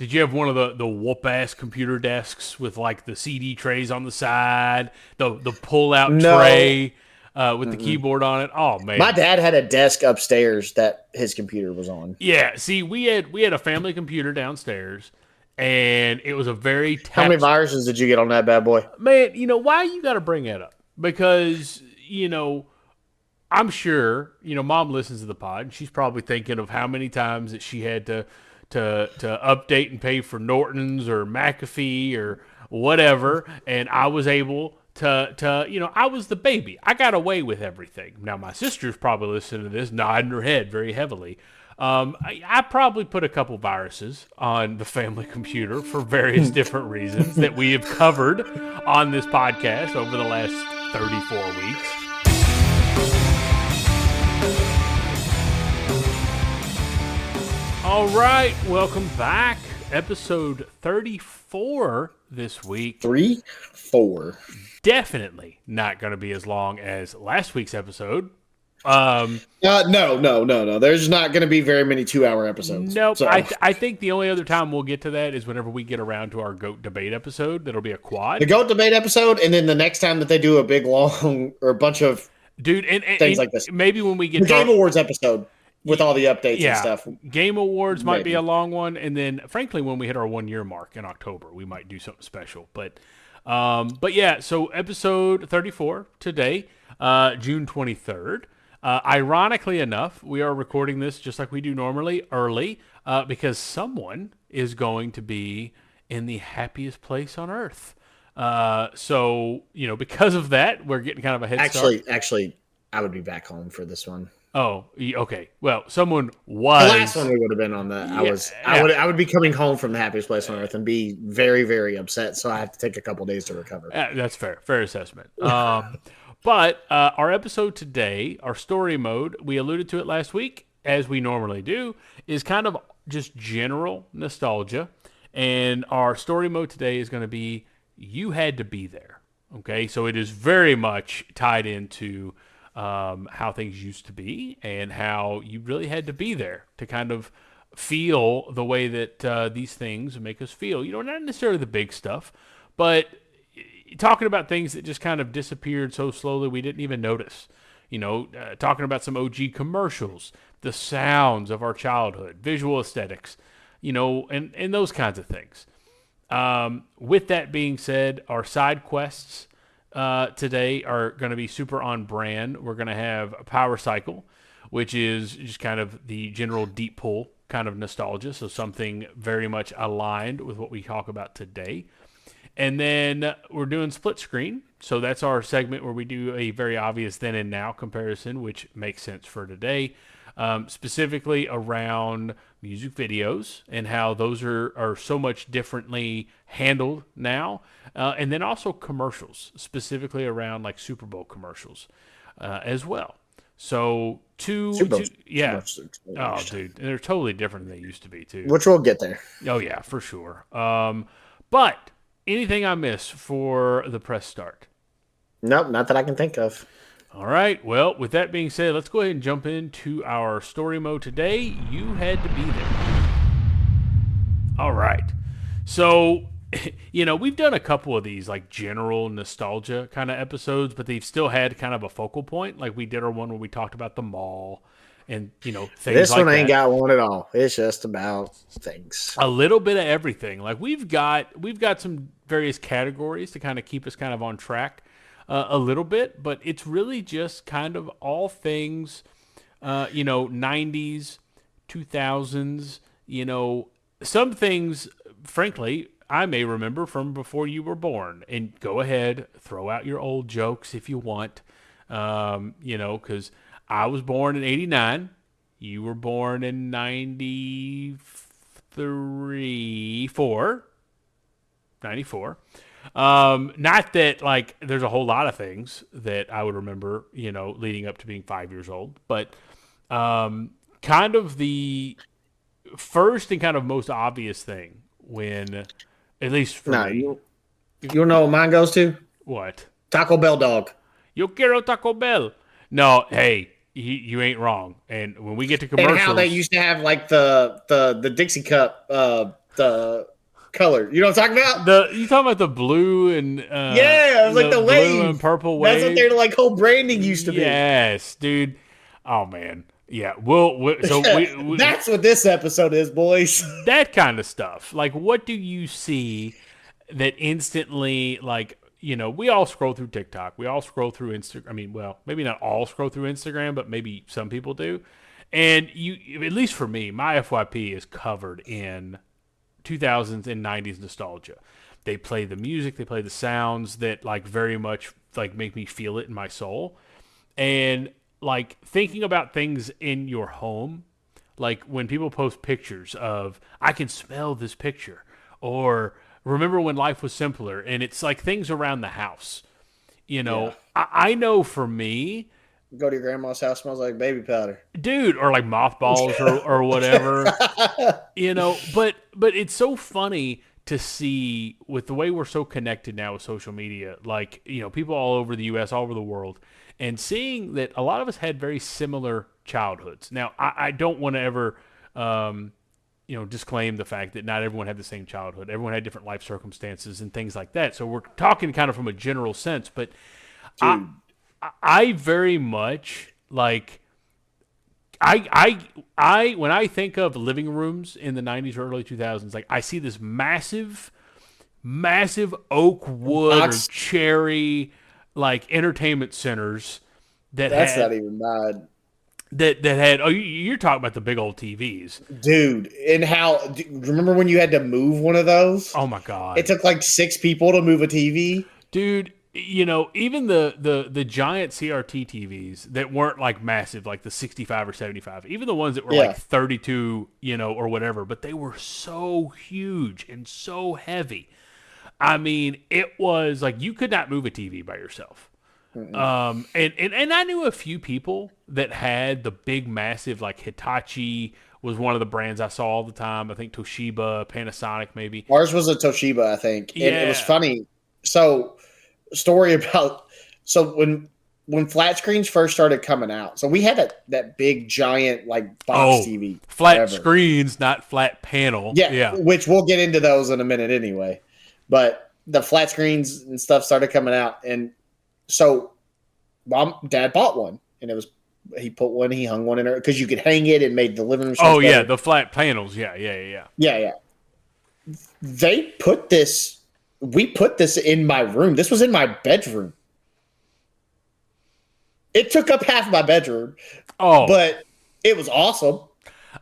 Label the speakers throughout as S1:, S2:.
S1: Did you have one of the whoop ass computer desks with like the CD trays on the side, the pull out
S2: No.
S1: tray with the
S2: Mm-mm.
S1: keyboard on it? Oh
S2: My
S1: man,
S2: dad had a desk upstairs that his computer was on.
S1: yeah. See, we had a family computer downstairs, and it was a very
S2: How many
S1: tap.
S2: viruses did you get on that bad boy?
S1: Man, why you got to bring that up? Because I'm sure mom listens to the pod. And she's probably thinking of how many times that she had to update and pay for Norton's or McAfee or whatever, and I was able to I was the baby. I got away with everything. Now my sister's probably listening to this, nodding her head very heavily. I probably put a couple viruses on the family computer for various different reasons that we have covered on this podcast over the last 34 weeks. All right, welcome back. Episode 34 this week.
S2: 3, 4.
S1: Definitely not going to be as long as last week's episode.
S2: No. There's not going to be very many 2-hour episodes.
S1: Nope.
S2: So.
S1: I think the only other time we'll get to that is whenever we get around to our GOAT debate episode. That'll be a quad.
S2: The GOAT debate episode, and then the next time that they do a big, long, or a bunch of things like this.
S1: Maybe when we get
S2: the Game Awards episode with all the updates and stuff.
S1: Game Awards might be a long one, and then frankly, when we hit our 1 year mark in October, we might do something special. But yeah, so episode 34 today, June 23rd. Ironically enough, we are recording this just like we do normally early because someone is going to be in the happiest place on earth. So because of that, we're getting kind of a head start.
S2: Actually, I would be back home for this one.
S1: Oh, okay. Well, someone was.
S2: The last one we would have been on that. I would be coming home from the happiest place on earth and be very, very upset. So I have to take a couple days to recover.
S1: That's fair. Fair assessment. But our episode today, our story mode, we alluded to it last week, as we normally do, is kind of just general nostalgia. And our story mode today is going to be You Had to Be There. Okay, so it is very much tied into how things used to be and how you really had to be there to kind of feel the way that these things make us feel. Not necessarily the big stuff, but talking about things that just kind of disappeared so slowly we didn't even notice. Talking about some OG commercials, the sounds of our childhood, visual aesthetics, and those kinds of things. With that being said, our side quests today are going to be super on brand. We're going to have a power cycle, which is just kind of the general deep pull kind of nostalgia. So something very much aligned with what we talk about today. And then we're doing split screen. So that's our segment where we do a very obvious then and now comparison, which makes sense for today. Specifically around music videos and how those are so much differently handled now. And then also commercials, specifically around like Super Bowl commercials as well. So yeah. Oh, dude, they're totally different than they used to be too.
S2: Which we'll get there.
S1: Oh yeah, for sure. But anything I miss for the press start?
S2: Nope, not that I can think of.
S1: All right. Well, with that being said, let's go ahead and jump into our story mode today. You Had to Be There. All right. So, we've done a couple of these like general nostalgia kind of episodes, but they've still had kind of a focal point. Like we did our one where we talked about the mall and, things
S2: this
S1: like
S2: one ain't
S1: that.
S2: got one at all. It's just about things.
S1: A little bit of everything. Like we've got some various categories to kind of keep us kind of on track. A little bit, but it's really just kind of all things, 90s, 2000s, some things, frankly, I may remember from before you were born. And go ahead, throw out your old jokes if you want, because I was born in 89. You were born in 94. Not that like there's a whole lot of things that I would remember, leading up to being 5 years old, but kind of the first and kind of most obvious thing when, at least for me.
S2: You know what mine goes to?
S1: What?
S2: Taco Bell dog.
S1: Yo quiero Taco Bell. No, hey, you ain't wrong. And when we get to commercials,
S2: and how they used to have like the Dixie cup the color. You know what I'm talking about?
S1: You talking about the blue and
S2: Yeah, it was like the
S1: blue
S2: wave.
S1: and purple
S2: That's what
S1: wave?
S2: their like whole branding used to be.
S1: Yes, dude. Oh man, yeah. So
S2: That's what this episode is, boys.
S1: that kind of stuff. Like, what do you see that instantly, like, we all scroll through TikTok. We all scroll through Instagram. I mean, well, maybe not all scroll through Instagram, but maybe some people do. And at least for me, my FYP is covered in 2000s and 90s nostalgia. They play the music, they play the sounds that like very much like make me feel it in my soul. And like thinking about things in your home, like when people post pictures of I can smell this picture, or remember when life was simpler, and it's like things around the house.
S2: Yeah.
S1: I know for me,
S2: Go to your grandma's house, smells like baby powder.
S1: dude, or like mothballs or whatever. But it's so funny to see with the way we're so connected now with social media, like, people all over the US, all over the world, and seeing that a lot of us had very similar childhoods. Now, I don't want to ever disclaim the fact that not everyone had the same childhood. Everyone had different life circumstances and things like that. So we're talking kind of from a general sense, but
S2: Dude.
S1: I very much like I when I think of living rooms in the 90s or early 2000s, like I see this massive oak wood or cherry like entertainment centers
S2: that's not even bad.
S1: That had you're talking about the big old TVs,
S2: dude. And remember when you had to move one of those?
S1: Oh my god,
S2: it took like 6 people to move a TV,
S1: dude. Even the giant CRT TVs that weren't like massive, like the 65 or 75, even the ones that were like 32, or whatever, but they were so huge and so heavy. I mean, it was like you could not move a TV by yourself. And I knew a few people that had the big, massive, like Hitachi was one of the brands I saw all the time. I think Toshiba, Panasonic, maybe.
S2: Ours was a Toshiba, I think. And
S1: Yeah.
S2: It was funny. So, story about when flat screens first started coming out. So we had that big giant like box TV.
S1: Flat screens, not flat panel.
S2: Yeah, which we'll get into those in a minute anyway. But the flat screens and stuff started coming out, and so Dad bought one, and he hung one in there because you could hang it and made the living room.
S1: Oh yeah, the flat panels. Yeah.
S2: They put this. We put this in my room. This was in my bedroom. It took up half my bedroom. Oh, but it was awesome.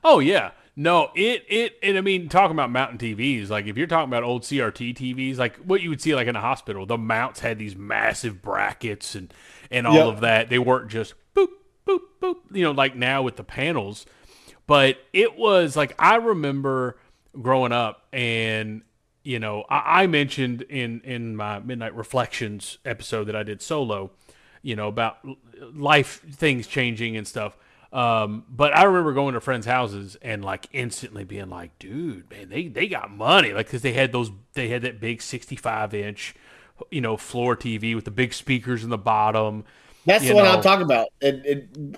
S1: Oh yeah. No, and I mean, talking about mountain TVs, like if you're talking about old CRT TVs, like what you would see like in a hospital, the mounts had these massive brackets and all of that. They weren't just boop, boop, boop, like now with the panels. But it was like, I remember growing up and, I mentioned in my Midnight Reflections episode that I did solo, about life things changing and stuff. But I remember going to friends' houses and like instantly being like, dude, man, they got money. Like, cause they had that big 65-inch, floor TV with the big speakers in the bottom.
S2: That's the one I'm talking about.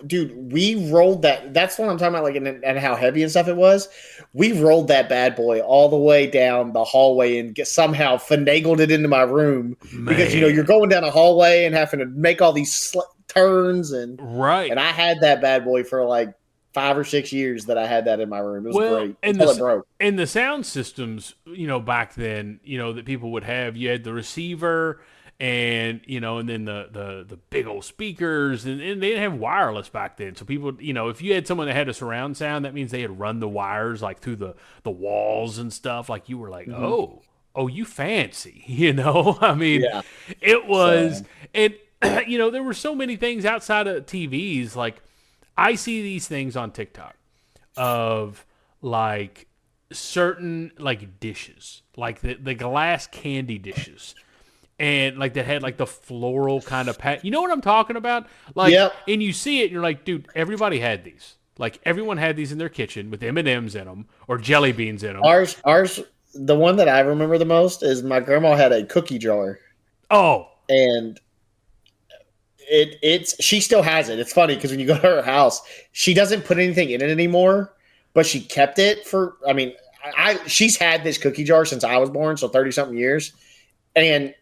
S2: Dude, we rolled that. That's the one I'm talking about, like, and how heavy and stuff it was. We rolled that bad boy all the way down the hallway and somehow finagled it into my room. Man. Because, you're going down a hallway and having to make all these turns.
S1: Right.
S2: And I had that bad boy for like 5 or 6 years that I had that in my room. It was great
S1: until
S2: it broke.
S1: And the sound systems, back then, that people would have, you had the receiver and, and then the big old speakers, and they didn't have wireless back then. So people, if you had someone that had a surround sound, that means they had run the wires like through the walls and stuff. Like you were like, oh, you fancy, I mean, it was, and there were so many things outside of TVs. Like I see these things on TikTok of like certain like dishes, like the glass candy dishes. And like that had like the floral kind of you know what I'm talking about? Like, and you see it and you're like, dude, everybody had these. Like everyone had these in their kitchen with M&Ms in them or jelly beans in them.
S2: Ours, the one that I remember the most is my grandma had a cookie jar.
S1: Oh,
S2: and she still has it. It's funny because when you go to her house, she doesn't put anything in it anymore, but she kept it for. I mean, she's had this cookie jar since I was born, so 30 something years, and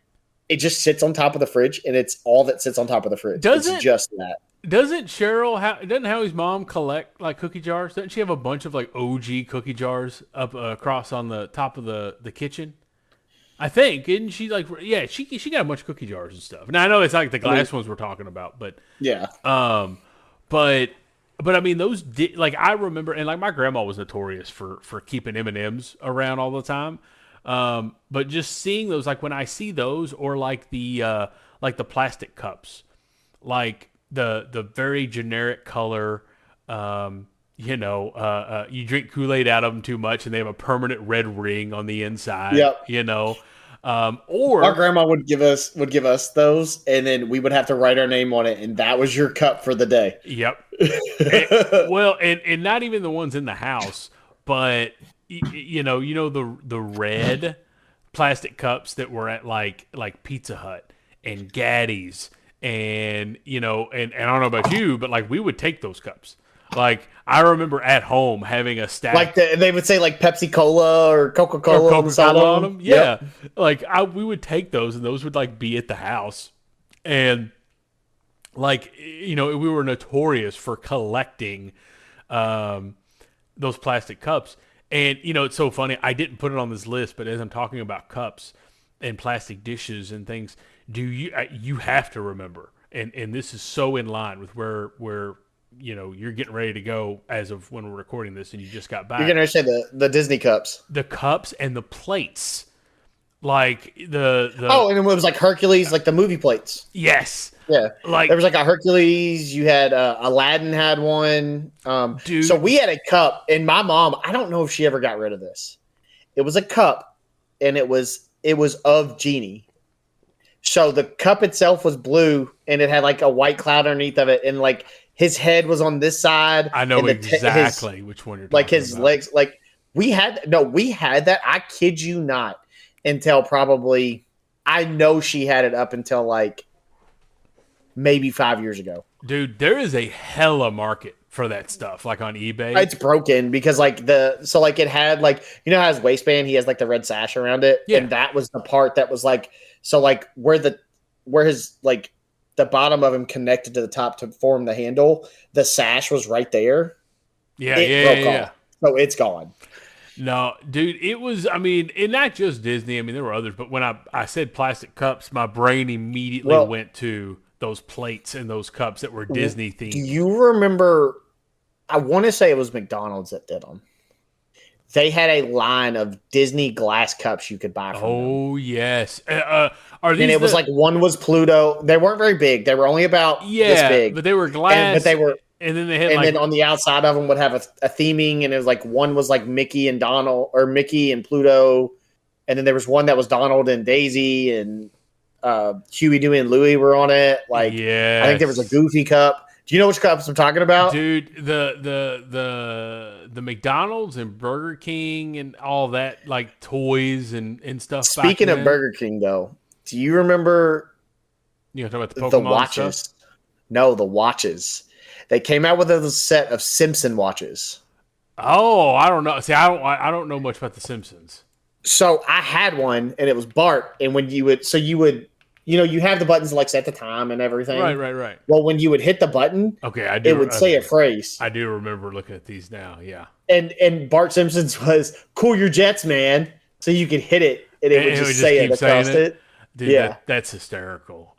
S2: it just sits on top of the fridge, and it's all that sits on top of the fridge. It's just that.
S1: Doesn't doesn't Howie's mom collect like cookie jars? Doesn't she have a bunch of like OG cookie jars up across on the top of the kitchen? I think, isn't she like? Yeah, she got a bunch of cookie jars and stuff. Now I know it's like the glass ones we're talking about, but
S2: yeah,
S1: but I mean those like I remember, and like my grandma was notorious for keeping M&Ms around all the time. But just seeing those, like when I see those, or like the plastic cups, like the very generic color, you drink Kool-Aid out of them too much and they have a permanent red ring on the inside.
S2: Yep.
S1: Or
S2: our grandma would give us those, and then we would have to write our name on it, and that was your cup for the day.
S1: Yep. and not even the ones in the house, but the red plastic cups that were at like Pizza Hut and Gaddy's, and and I don't know about you, but like we would take those cups. Like I remember at home having a stack,
S2: like they would say like Pepsi Cola or Coca Cola
S1: on them. Yeah, yep. Like we would take those, and those would like be at the house, and like we were notorious for collecting those plastic cups. And it's so funny. I didn't put it on this list, but as I'm talking about cups and plastic dishes and things, you have to remember, and this is so in line with where you're getting ready to go as of when we're recording this, and you just got back.
S2: You're gonna say the Disney cups,
S1: the cups and the plates, like the
S2: and it was like Hercules, like the movie plates.
S1: Yes.
S2: Yeah,
S1: like
S2: there was like a Hercules. You had Aladdin had one.
S1: Dude.
S2: So we had a cup, and my mom, I don't know if she ever got rid of this. It was a cup, and it was of Genie. So the cup itself was blue, and it had like a white cloud underneath of it, and like his head was on this side.
S1: I know exactly which one you're talking
S2: like his
S1: about.
S2: legs. Like we had that. I kid you not. Until probably, I know she had it up until like maybe 5 years ago.
S1: Dude, there is a hella market for that stuff, like on eBay.
S2: It's broken because like it had like, how his waistband, he has like the red sash around it.
S1: Yeah.
S2: And that was the part that was like, so like where his like the bottom of him connected to the top to form the handle, the sash was right there.
S1: Yeah. It broke off.
S2: So it's gone.
S1: No, dude, it was, I mean, and not just Disney. I mean, there were others, but when I said plastic cups, my brain immediately went to those plates and those cups that were Disney themed.
S2: Do you remember, I want to say it was McDonald's that did them. They had a line of Disney glass cups you could buy from them.
S1: Oh, yes.
S2: And it was like one was Pluto. They weren't very big. They were only about this big.
S1: But they were glass.
S2: But they were...
S1: And then they had
S2: then on the outside of them would have a theming, and it was like one was like Mickey and Donald, or Mickey and Pluto, and then there was one that was Donald and Daisy, and Huey, Dewey, and Louie were on it. Like, I think there was a Goofy cup. Do you know which cups I'm talking about,
S1: dude? The McDonald's and Burger King and all that, like toys and stuff.
S2: Speaking of Burger King, though, do you remember?
S1: You know, talking about the Pokemon
S2: the watches?
S1: Stuff?
S2: No, the watches. They came out with a set of Simpson watches.
S1: Oh, I don't know. See, I don't know much about the Simpsons.
S2: So I had one, and it was Bart. And when you would you have the buttons like set the time and everything.
S1: Right.
S2: Well, when you would hit the button, it would say a phrase.
S1: I do remember looking at these now. Yeah.
S2: And Bart Simpson's was "Cool your jets, man," so you could hit it, and it would just say it across it.
S1: Dude, yeah, that's hysterical.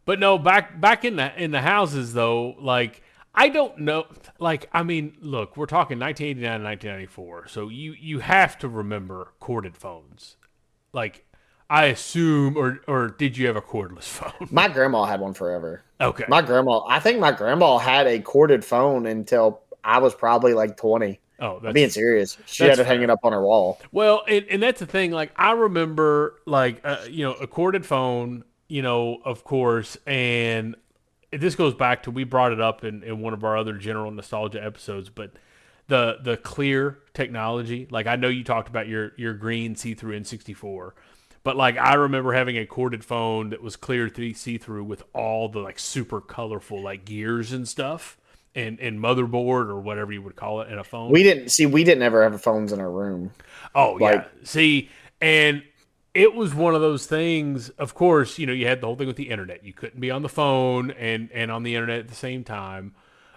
S1: But no, back in the houses though, like I don't know, like I mean, look, we're talking 1989 and 1994, so you have to remember corded phones. Like I assume, or did you have a cordless phone?
S2: My grandma had one forever.
S1: Okay,
S2: I think my grandma had a corded phone until I was probably like 20.
S1: Oh,
S2: I'm being serious. She had it hanging up on her wall.
S1: Well, and that's the thing. Like I remember, like a corded phone. Of course, and this goes back to, we brought it up in one of our other general nostalgia episodes, but the clear technology, like I know you talked about your green see-through N64, but like I remember having a corded phone that was clear see-through with all the like super colorful like gears and stuff, and motherboard or whatever you would call it in a phone.
S2: We didn't ever have phones in our room.
S1: Oh
S2: Like,
S1: yeah. See, and it was one of those things. Of course, you had the whole thing with the internet. You couldn't be on the phone and on the internet at the same time.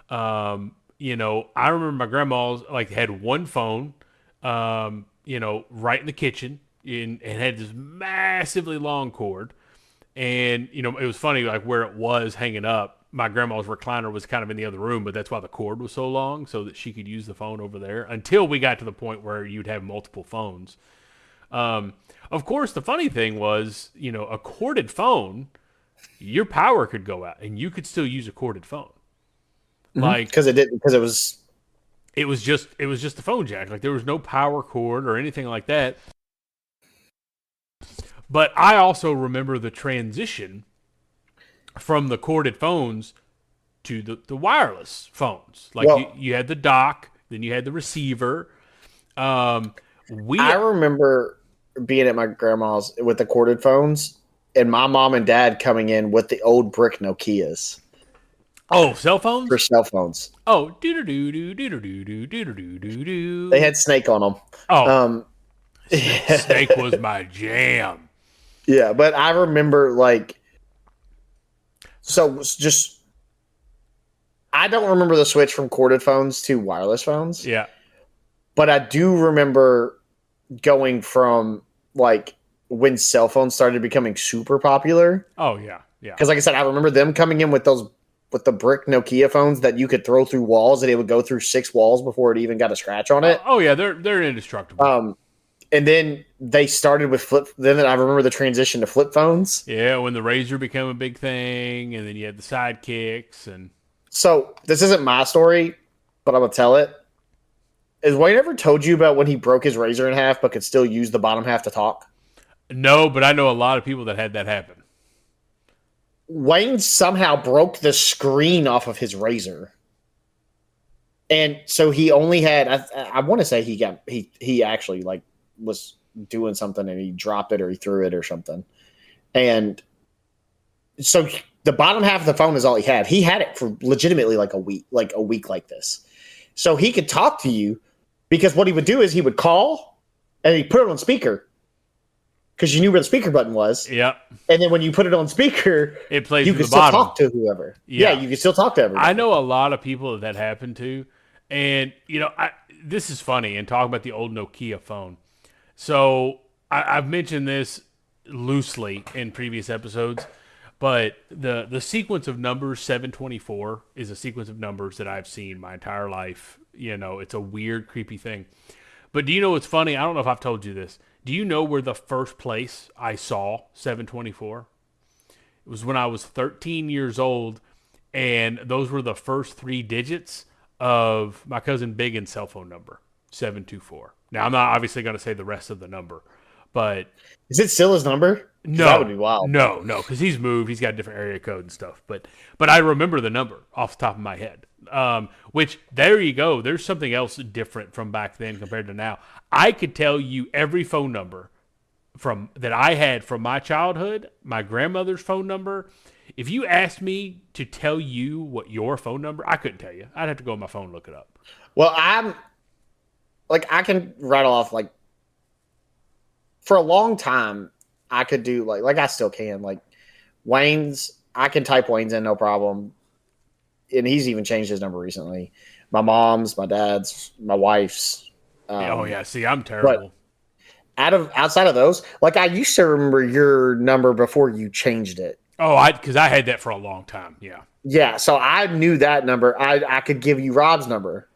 S1: I remember my grandma's had one phone, right in the kitchen, and had this massively long cord. And it was funny, like where it was hanging up. My grandma's recliner was kind of in the other room, but that's why the cord was so long, so that she could use the phone over there. Until we got to the point where you'd have multiple phones. Of course, the funny thing was, a corded phone, your power could go out, and you could still use a corded phone. Like
S2: because
S1: it was just the phone jack. Like there was no power cord or anything like that. But I also remember the transition from the corded phones to the wireless phones. Like you had the dock, then you had the receiver. I
S2: remember being at my grandma's with the corded phones, and my mom and dad coming in with the old brick Nokias.
S1: Oh, cell phones?
S2: For cell phones.
S1: Oh, do.
S2: They had Snake on them.
S1: Oh, Snake was my jam.
S2: Yeah, but I remember I don't remember the switch from corded phones to wireless phones.
S1: Yeah.
S2: But I do remember going from when cell phones started becoming super popular.
S1: Oh yeah, yeah.
S2: Because like I said, I remember them coming in with the brick Nokia phones that you could throw through walls, and it would go through 6 walls before it even got a scratch on it.
S1: Oh yeah, they're indestructible.
S2: And then they started with flip. Then I remember the transition to flip phones.
S1: Yeah, when the Razor became a big thing, and then you had the sidekicks, and
S2: so this isn't my story, but I'm gonna tell it. Has Wayne ever told you about when he broke his Razor in half, but could still use the bottom half to talk?
S1: No, but I know a lot of people that had that happen.
S2: Wayne somehow broke the screen off of his Razor. And so he only had, I want to say he actually was doing something and he dropped it or he threw it or something. And so the bottom half of the phone is all he had. He had it for legitimately a week like this. So he could talk to you because what he would do is he would call and he'd put it on speaker because you knew where the speaker button was.
S1: Yep.
S2: And then when you put it on speaker,
S1: it plays
S2: you
S1: from
S2: could
S1: the
S2: still
S1: bottom.
S2: talk to whoever. Yeah, you can still talk to everybody.
S1: I know a lot of people that happened to. And, this is funny, and talking about the old Nokia phone. So I've mentioned this loosely in previous episodes, but the sequence of numbers 724 is a sequence of numbers that I've seen my entire life. It's a weird, creepy thing. But do you know what's funny? I don't know if I've told you this. Do you know where the first place I saw 724? It was when I was 13 years old, and those were the first 3 digits of my cousin Biggins' cell phone number, 724. Now, I'm not obviously going to say the rest of the number, but...
S2: Is it still his number?
S1: No.
S2: That would be wild.
S1: No, because he's moved. He's got a different area code and stuff. But I remember the number off the top of my head. Which, there you go. There's something else different from back then compared to now. I could tell you every phone number that I had from my childhood, my grandmother's phone number. If you asked me to tell you what your phone number, I couldn't tell you. I'd have to go on my phone and look it up.
S2: Well, I can rattle off for a long time. I could do I still can Wayne's. I can type Wayne's in no problem, and he's even changed his number recently. My mom's, my dad's, my wife's.
S1: Oh yeah, see, I'm terrible.
S2: Outside of those, I used to remember your number before you changed it.
S1: Oh, because I had that for a long time. Yeah.
S2: Yeah, so I knew that number. I could give you Rob's number.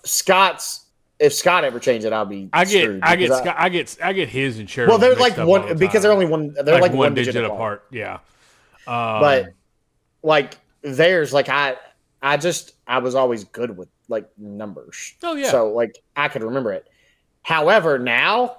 S2: Scott's. If Scott ever changed it, I'll be.
S1: I get his and Cheryl.
S2: Well, they're one because they're only one. They're
S1: one digit apart. Yeah.
S2: But theirs, I was always good with numbers.
S1: Oh yeah.
S2: So I could remember it. However, now,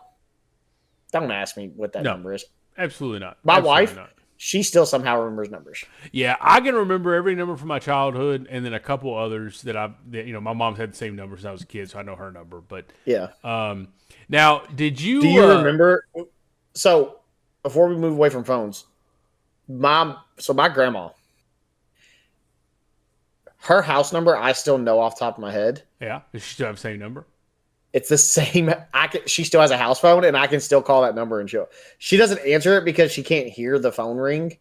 S2: don't ask me what that number is.
S1: Absolutely not.
S2: My wife, she still somehow remembers numbers.
S1: Yeah, I can remember every number from my childhood, and then a couple others that my mom's had the same number since I was a kid, so I know her number. But
S2: yeah.
S1: Now, do you
S2: remember? So before we move away from phones, my grandma, Her house number, I still know off the top of my head.
S1: Yeah. Does she still have the same number?
S2: It's the same. She still has a house phone, and I can still call that number and show. She doesn't answer it because she can't hear the phone ring.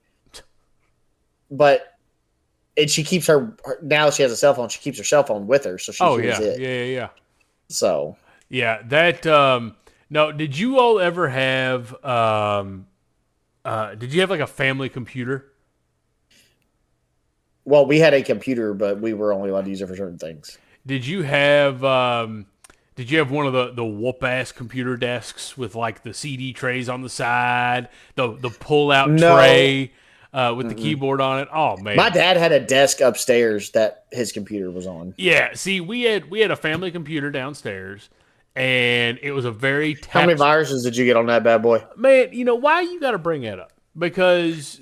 S2: But she keeps now she has a cell phone. She keeps her cell phone with her, so she hears it.
S1: Yeah.
S2: So
S1: yeah, that. No, did you all ever have? Did you have like a family computer?
S2: well, we had a computer, but we were only allowed to use it for certain things.
S1: Did you have? Did you have one of the whoop ass computer desks with like the CD trays on the side, the pull out tray with the keyboard on it? Oh man,
S2: my dad had a desk upstairs that his computer was on.
S1: Yeah, see, we had a family computer downstairs, and it was a very
S2: How many viruses did you get on that bad boy?
S1: Man, why you got to bring that up? Because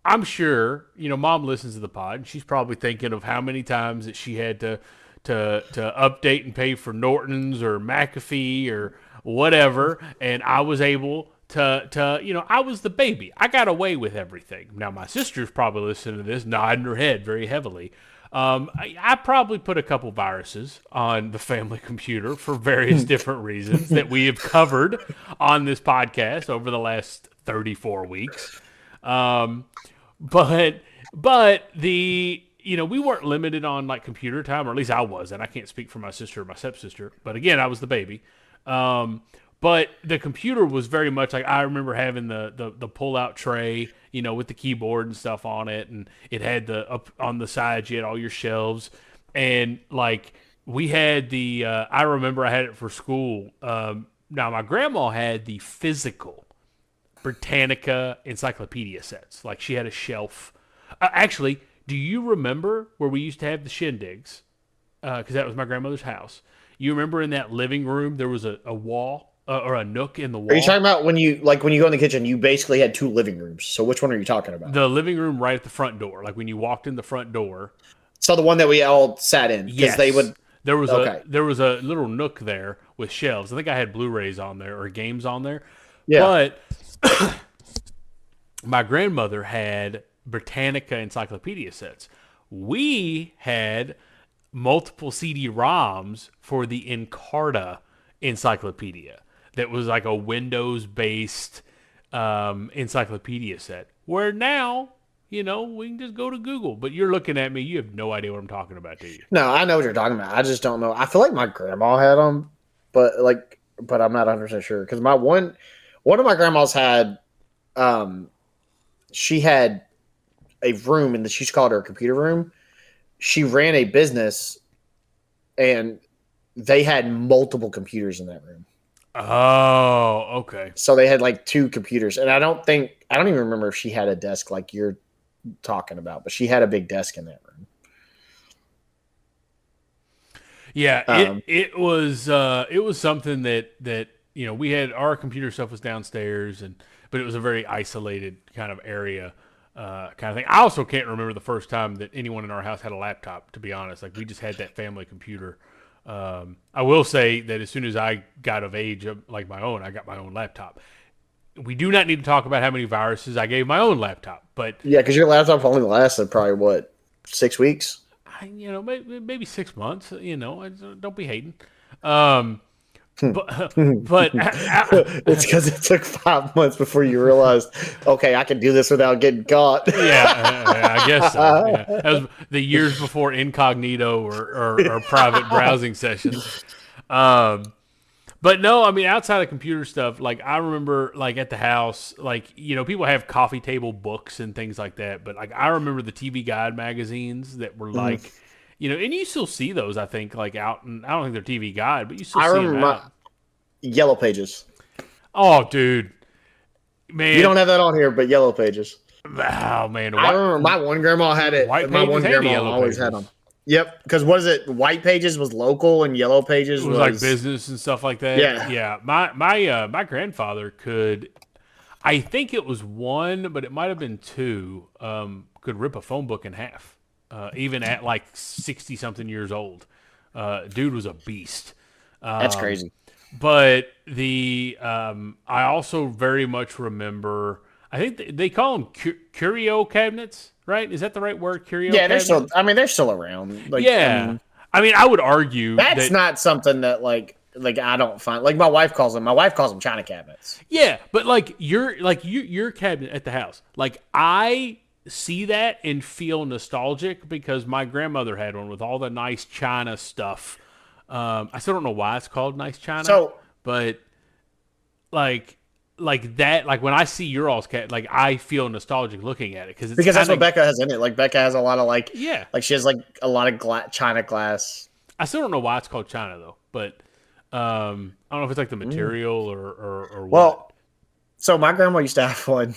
S1: I'm sure Mom listens to the pod, and she's probably thinking of how many times that she had to update and pay for Norton's or McAfee or whatever, and I was able to I was the baby. I got away with everything. Now my sister's probably listening to this, nodding her head very heavily. I probably put a couple viruses on the family computer for various different reasons that we have covered on this podcast over the last 34 weeks. But the we weren't limited on like computer time, or at least I wasn't. I can't speak for my sister or my stepsister, but again, I was the baby. But the computer was very much like, I remember having the pull out tray, with the keyboard and stuff on it, and it had up on the sides you had all your shelves, and like we had I remember I had it for school. Now my grandma had the physical Britannica encyclopedia sets. Like she had a shelf. Actually, do you remember where we used to have the shindigs? Because that was my grandmother's house. You remember in that living room there was a wall or a nook in the wall?
S2: Are you talking about when you go in the kitchen, you basically had two living rooms? So which one are you talking about?
S1: The living room right at the front door, like when you walked in the front door.
S2: So the one that we all sat in, because
S1: yes.
S2: they would.
S1: There was a little nook there with shelves. I think I had Blu-rays on there or games on there. Yeah. But my grandmother had Britannica encyclopedia sets. We had multiple CD-ROMs for the Encarta encyclopedia that was like a Windows-based encyclopedia set, where now, we can just go to Google. But you're looking at me, you have no idea what I'm talking about, do you?
S2: No, I know what you're talking about. I just don't know. I feel like my grandma had them, but I'm not 100% sure. Because one of my grandmas had, she had a room, and she called her computer room. She ran a business, and they had multiple computers in that room.
S1: Oh, okay.
S2: So they had like two computers, and I don't even remember if she had a desk like you're talking about, but she had a big desk in that room.
S1: Yeah, it was something that we had. Our computer stuff was downstairs, but it was a very isolated kind of area. Kind of thing. I also can't remember the first time that anyone in our house had a laptop, to be honest. Like, we just had that family computer. I will say that as soon as I got of age, like my own, I got my own laptop. We do not need to talk about how many viruses I gave my own laptop, but
S2: yeah, because your laptop only lasted probably 6 weeks.
S1: Maybe 6 months. Don't be hating. But
S2: it's because it took 5 months before you realized, okay, I can do this without getting caught.
S1: Yeah, I guess so. Yeah. That was the years before incognito or private browsing sessions. But no, I mean, outside of computer stuff, like I remember, like at the house, like people have coffee table books and things like that. But like I remember the TV Guide magazines that were like. And you still see those, I think, like out, and I don't think they're TV Guide, but you still see them out.
S2: Yellow Pages.
S1: Oh, dude. Man.
S2: You don't have that on here, but Yellow Pages.
S1: Oh, man.
S2: I remember my one grandma had it. My one grandma always had them. Yep, because what is it? White Pages was local, and Yellow Pages was
S1: like business and stuff like that.
S2: Yeah.
S1: My grandfather could, I think it was one, but it might have been two, could rip a phone book in half. Even at like 60-something years old. Dude was a beast.
S2: That's crazy.
S1: But I also very much remember, I think they call them curio cabinets, right? Is that the right word? Curio
S2: Yeah,
S1: cabinet?
S2: they're still around. Like,
S1: Yeah. I mean, I would argue
S2: that's
S1: that
S2: not something that like I don't find. Like my wife calls them China cabinets.
S1: yeah, but your cabinet at the house. Like I see that and feel nostalgic because my grandmother had one with all the nice china stuff. I still don't know why it's called nice china,
S2: So
S1: but like that, like when I see your all's cat, like I feel nostalgic looking at it because
S2: because that's what Becca has in it. Like Becca has a lot of
S1: yeah.
S2: like she has like a lot of China glass.
S1: I still don't know why it's called china though, but I don't know if it's like the material or what.
S2: Well, so my grandma used to have one.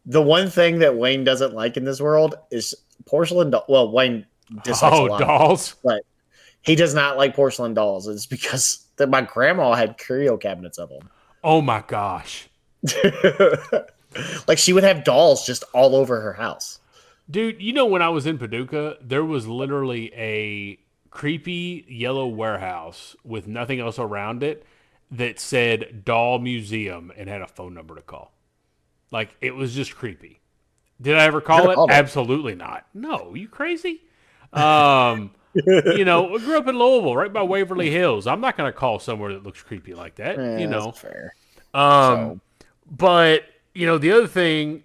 S2: The one thing that Wayne doesn't like in this world is porcelain. Well, Wayne dislikes a lot
S1: dolls,
S2: but he does not like porcelain dolls. It's because that my grandma had curio cabinets of them.
S1: Oh my gosh.
S2: Like she would have dolls just all over her house.
S1: Dude, you know when I was in Paducah, there was literally a creepy yellow warehouse with nothing else around it that said Doll Museum and had a phone number to call. Like, it was just creepy. Did I ever call it? Absolutely not. No, you crazy? You know, I grew up in Louisville, right by Waverly Hills. I'm not going to call somewhere that looks creepy like that, you know.
S2: That's fair.
S1: But, you know, the other thing,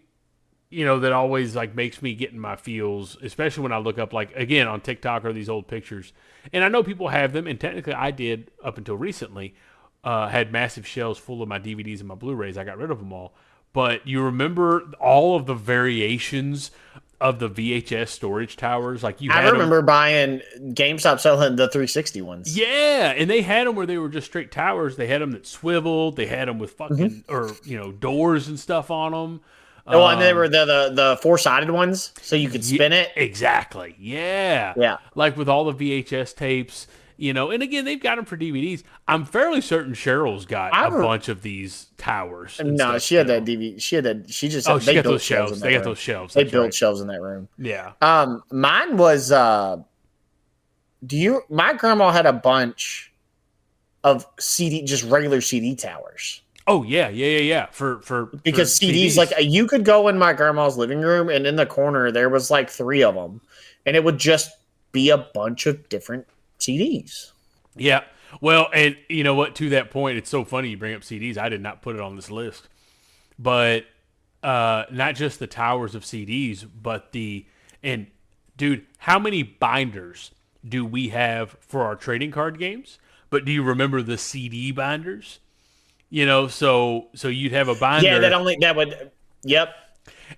S1: you know, that always like makes me get in my feels, especially when I look up like again on TikTok or these old pictures. And I know people have them, and technically I did up until recently. Had massive shelves full of my DVDs and my Blu-rays. I got rid of them all. But you remember all of the variations of the VHS storage towers? Like
S2: I remember buying GameStop selling the 360 ones.
S1: Yeah, and they had them where they were just straight towers. They had them that swiveled. They had them with fucking or you know doors and stuff on them.
S2: Oh, and they were the 4-sided ones, so you could spin it.
S1: Exactly. Yeah. Like with all the VHS tapes, you know. And again, they've got them for DVDs. I'm fairly certain Cheryl's got a bunch of these towers.
S2: No, she had that DVD. She had that. She just.
S1: She got those shelves. They got those shelves.
S2: They built shelves in that room.
S1: Yeah.
S2: Mine was. My grandma had a bunch of just regular CD towers.
S1: Oh yeah. For
S2: because CDs, like you could go in my grandma's living room and in the corner there was like 3 of them, and it would just be a bunch of different CDs.
S1: Yeah. Well, and you know what? To that point, it's so funny you bring up CDs. I did not put it on this list, but not just the towers of CDs, but dude, how many binders do we have for our trading card games? But do you remember the CD binders? You know, so you'd have a binder.
S2: Yeah, yep.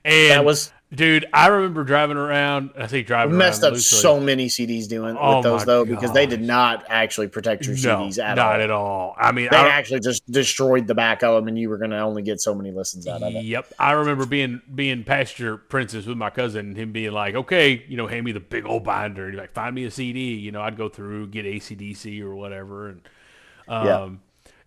S1: And
S2: that was,
S1: dude, I remember driving around. I say driving around.
S2: Messed up
S1: loosely.
S2: So many CDs with those though, because they did not actually protect your CDs at all.
S1: Not at all. I mean,
S2: they actually just destroyed the back of them, and you were going to only get so many listens out of it.
S1: Yep, I remember being pasture princess with my cousin, and him being like, "Okay, you know, hand me the big old binder." And he's like, "Find me a CD." You know, I'd go through, get AC/DC or whatever, and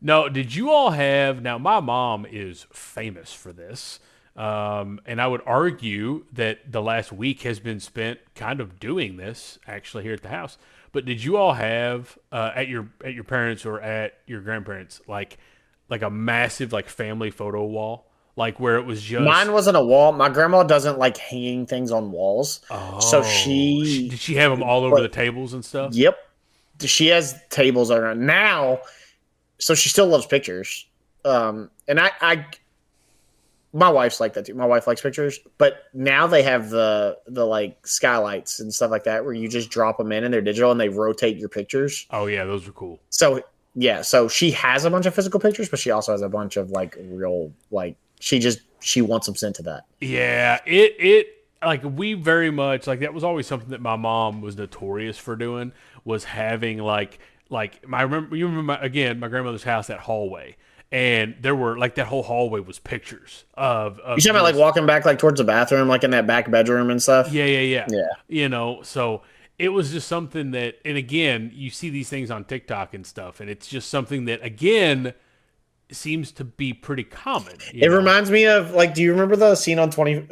S1: No, did you all have... Now, my mom is famous for this, and I would argue that the last week has been spent kind of doing this, actually, here at the house. But did you all have, at your parents' or at your grandparents', like a massive, like, family photo wall? Like, where it was just...
S2: Mine wasn't a wall. My grandma doesn't like hanging things on walls.
S1: Oh.
S2: So
S1: Did she have them all over the tables and stuff?
S2: Yep. She has tables around. Now... So she still loves pictures. And my wife's like that too. My wife likes pictures, but now they have the like skylights and stuff like that where you just drop them in and they're digital and they rotate your pictures.
S1: Oh yeah, those are cool.
S2: So yeah, so she has a bunch of physical pictures, but she also has a bunch of like real, like she wants them sent to that.
S1: Yeah, it like we very much like that was always something that my mom was notorious for doing, was having like you remember my grandmother's house, that hallway, and there were like that whole hallway was pictures of
S2: you talking about like walking back like towards the bathroom, like in that back bedroom and stuff.
S1: Yeah. You know, so it was just something that, and again, you see these things on TikTok and stuff, and it's just something that again seems to be pretty common.
S2: It reminds me of like, do you remember the scene on 21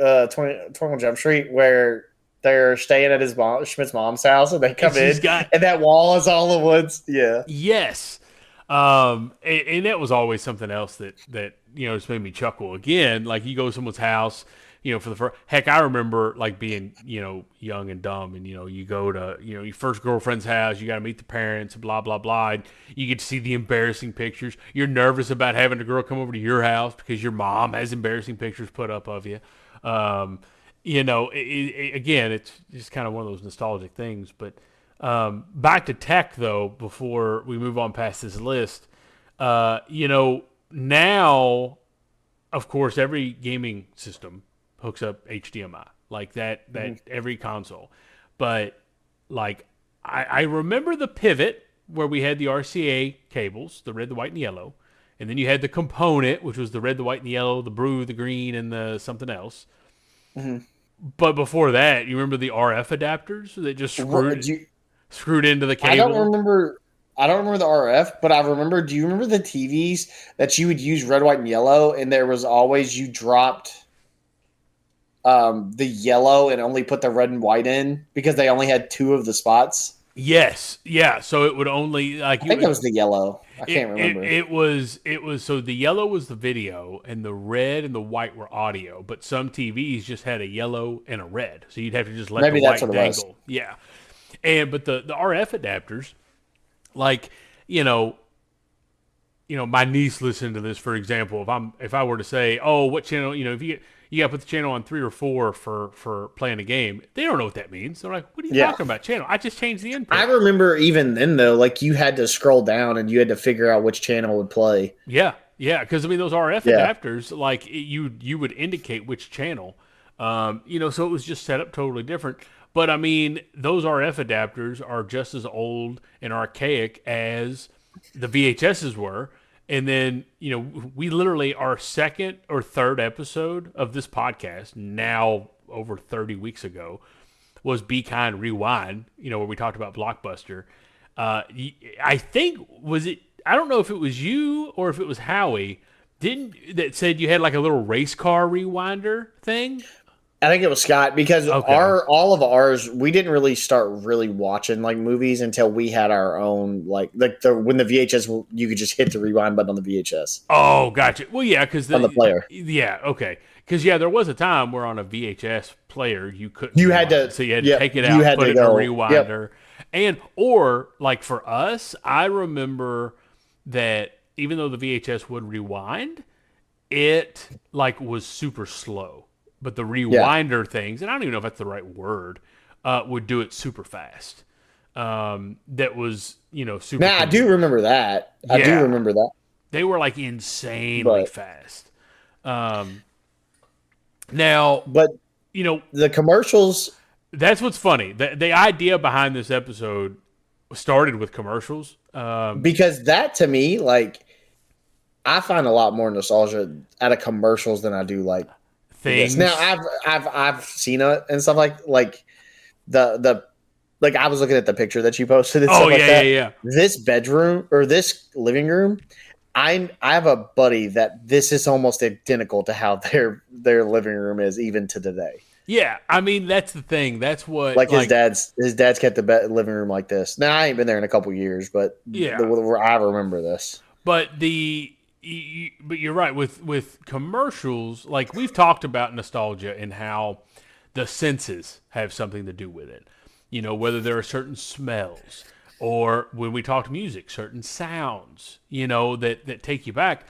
S2: Jump Street where they're staying at Schmidt's mom's house, and they come in, and that wall is all the woods. Yeah.
S1: Yes. And that was always something else that just made me chuckle. Again, like you go to someone's house, for the first, heck, I remember like being, young and dumb, and you go to, your first girlfriend's house, you got to meet the parents, blah blah blah. And you get to see the embarrassing pictures. You're nervous about having a girl come over to your house because your mom has embarrassing pictures put up of you. Again, it's just kind of one of those nostalgic things. But back to tech, though, before we move on past this list, now, of course, every gaming system hooks up HDMI, like that every console. But, like, I remember the pivot where we had the RCA cables, the red, the white, and the yellow. And then you had the component, which was the red, the white, and the yellow, the blue, the green, and the something else. Mm-hmm. But before that, you remember the RF adapters that just screwed into the cable?
S2: I don't remember the RF, but I remember. Do you remember the TVs that you would use red, white, and yellow, and there was always you dropped the yellow and only put the red and white in because they only had two of the spots?
S1: Yes, yeah. So it would only
S2: I think it was the yellow. I can't remember.
S1: It was so the yellow was the video and the red and the white were audio, but some TVs just had a yellow and a red, so you'd have to just let the white dangle. Yeah, but the RF adapters, like my niece listened to this, for example. If I were to say, oh, what channel, if you got to put the channel on 3 or 4 for playing a game. They don't know what that means. They're like, what are you talking about? Channel? I just changed the input.
S2: I remember even then, though, like you had to scroll down and you had to figure out which channel would play.
S1: Yeah. Because, those RF adapters, like you would indicate which channel. So it was just set up totally different. But, those RF adapters are just as old and archaic as the VHSs were. And then, we literally, our second or third episode of this podcast, now over 30 weeks ago, was Be Kind Rewind, where we talked about Blockbuster. I think, I don't know if it was you or if it was Howie, that said you had like a little race car rewinder thing?
S2: I think it was Scott because all of ours, we didn't really start really watching like movies until we had our own when the VHS, you could just hit the rewind button on the VHS.
S1: Oh, gotcha. Well, yeah, because
S2: on the player.
S1: Yeah, okay. Because there was a time where on a VHS player you couldn't.
S2: You had to,
S1: so you had to take it out, put it in a rewinder, or like for us, I remember that even though the VHS would rewind, it like was super slow. But the rewinder things, and I don't even know if that's the right word, would do it super fast. That was, super.
S2: Nah, I do remember that. I do remember that.
S1: They were like insanely fast. Now,
S2: but the commercials.
S1: That's what's funny. The idea behind this episode started with commercials.
S2: Because that to me, like, I find a lot more nostalgia out of commercials than I do like. Things. Now I've seen it and stuff like the I was looking at the picture that you posted. And stuff like that.
S1: Yeah.
S2: This bedroom or this living room, I have a buddy that this is almost identical to how their living room is even to today.
S1: Yeah, that's the thing. That's what
S2: his dad's kept the living room like this. Now I ain't been there in a couple years, but I remember this.
S1: But but you're right with commercials. Like we've talked about nostalgia and how the senses have something to do with it. Whether there are certain smells or when we talk music, certain sounds. That take you back.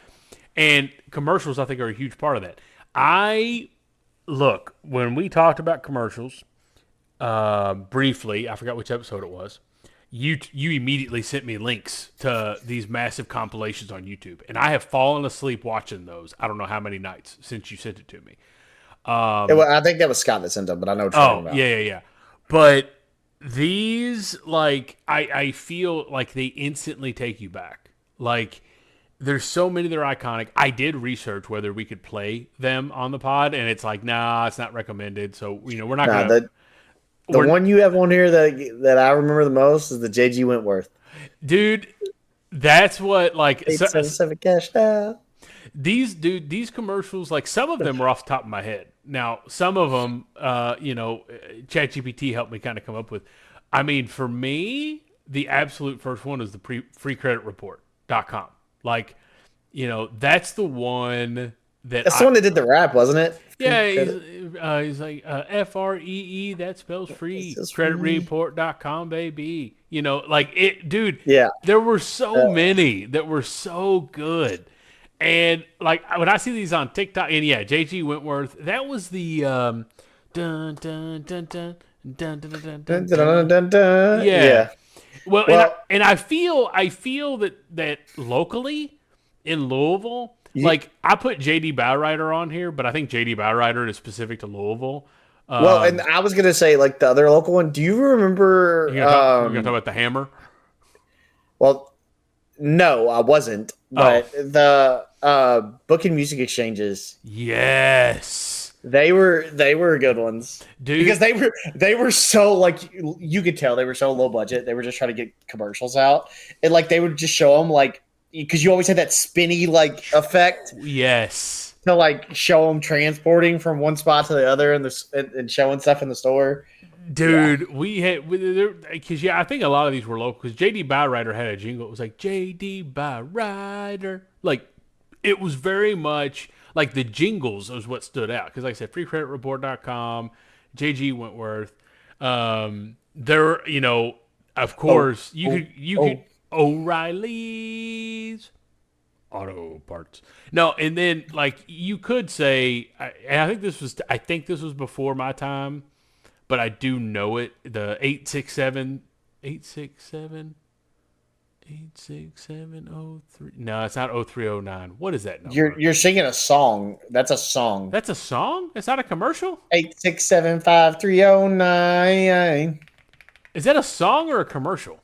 S1: And commercials, I think, are a huge part of that. When we talked about commercials briefly, I forgot which episode it was. You immediately sent me links to these massive compilations on YouTube, and I have fallen asleep watching those. I don't know how many nights since you sent it to me.
S2: I think that was Scott that sent them, but I know what you're talking about.
S1: Yeah. But these, like, I feel like they instantly take you back. Like, there's so many that are iconic. I did research whether we could play them on the pod, and it's like, nah, it's not recommended. So, we're not going to.
S2: The one you have on here that I remember the most is the J.G. Wentworth.
S1: Dude, that's what, like...
S2: 877 cash now.
S1: These commercials, like, some of them are off the top of my head. Now, some of them, ChatGPT helped me kind of come up with. For me, the absolute first one is the free credit report. Like, that's the one that
S2: That's the one that did the rap, wasn't it? Free
S1: yeah,
S2: credit.
S1: he's like FREE, that spells
S2: It's
S1: free.
S2: just free.
S1: Creditreport.com, baby. Like it, dude.
S2: Yeah.
S1: There were so
S2: Uh,
S1: many that were so good, and like when I see these on TikTok, and yeah, JG Wentworth, that was the dun dun dun dun dun dun dun dun
S2: dun,
S1: dun.
S2: dun, dun,
S1: dun.
S2: dun, dun.
S1: Yeah.
S2: Yeah.
S1: Well,
S2: Well,
S1: and I feel that locally in Louisville,
S2: you,
S1: like I put JD Bowrider on here, but I think JD Bowrider is specific to Louisville.
S2: and I was gonna say like the other local one. Do you remember?
S1: You're gonna talk about the Hammer.
S2: Well, no, I wasn't.
S1: Oh,
S2: But the book and music exchanges,
S1: yes,
S2: they were good ones because
S1: dude.
S2: they were so like you could tell they were so low budget. They were just trying to get commercials out, and like they would just show them like because you always had that spinny like effect
S1: Yes,
S2: to like show them transporting from one spot to the other and showing stuff in the store. Yeah,
S1: dude. We had because I think a lot of these were local because JD Bowrider had a jingle. It was like JD Bowrider, like it was very much like the jingles was what stood out because like I said freecreditreport.com, JG Wentworth, there of
S2: oh,
S1: course you could
S2: oh.
S1: O'Reilly's auto parts. No, and then like you could say and I think this was before my time, but I do know it, the 867 no, it's not 0309. What is that number?
S2: You're singing a song. That's a song.
S1: That's a song? It's not a commercial?
S2: 8675309.
S1: Is that a song or a commercial?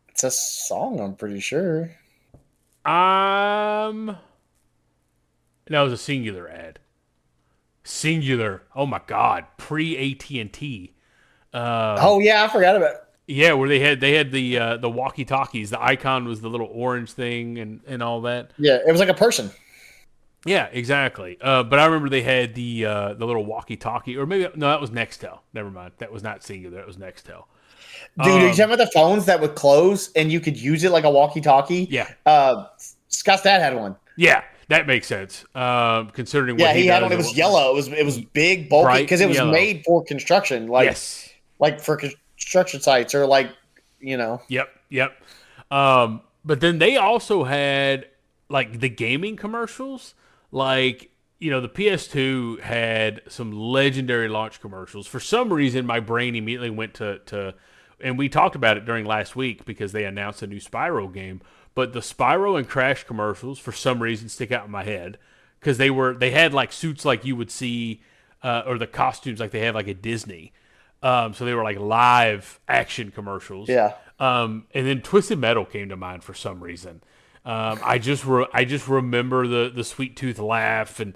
S2: It's a song, I'm pretty sure.
S1: Um, that was a singular ad. Singular. Oh my God. Pre AT&T.
S2: Oh yeah, I forgot about it.
S1: Yeah, where they had the walkie talkies. The icon was the little orange thing and all that.
S2: Yeah, it was like a person.
S1: Yeah, exactly. But I remember they had the little walkie talkie, or maybe no, that was Nextel. Never mind, that was not singular. That was Nextel.
S2: Dude, are you talking about the phones that would close and you could use it like a walkie-talkie?
S1: Yeah,
S2: Scott's dad had one.
S1: yeah, that makes sense. Considering
S2: Yeah,
S1: what he
S2: he had
S1: does,
S2: one. It was yellow. It was big, bulky,
S1: bright
S2: because it was
S1: yellow.
S2: made for construction,
S1: Yes.
S2: like for construction sites or like you know.
S1: Yep. But then they also had like the gaming commercials. Like, the PS2 had some legendary launch commercials. For some reason, my brain immediately went to and we talked about it during last week because they announced a new Spyro game. But the Spyro and Crash commercials, for some reason, stick out in my head because they had like suits like you would see, or the costumes like they had like at Disney. So they were like live action commercials.
S2: Yeah.
S1: And then Twisted Metal came to mind for some reason. I just remember the Sweet Tooth laugh and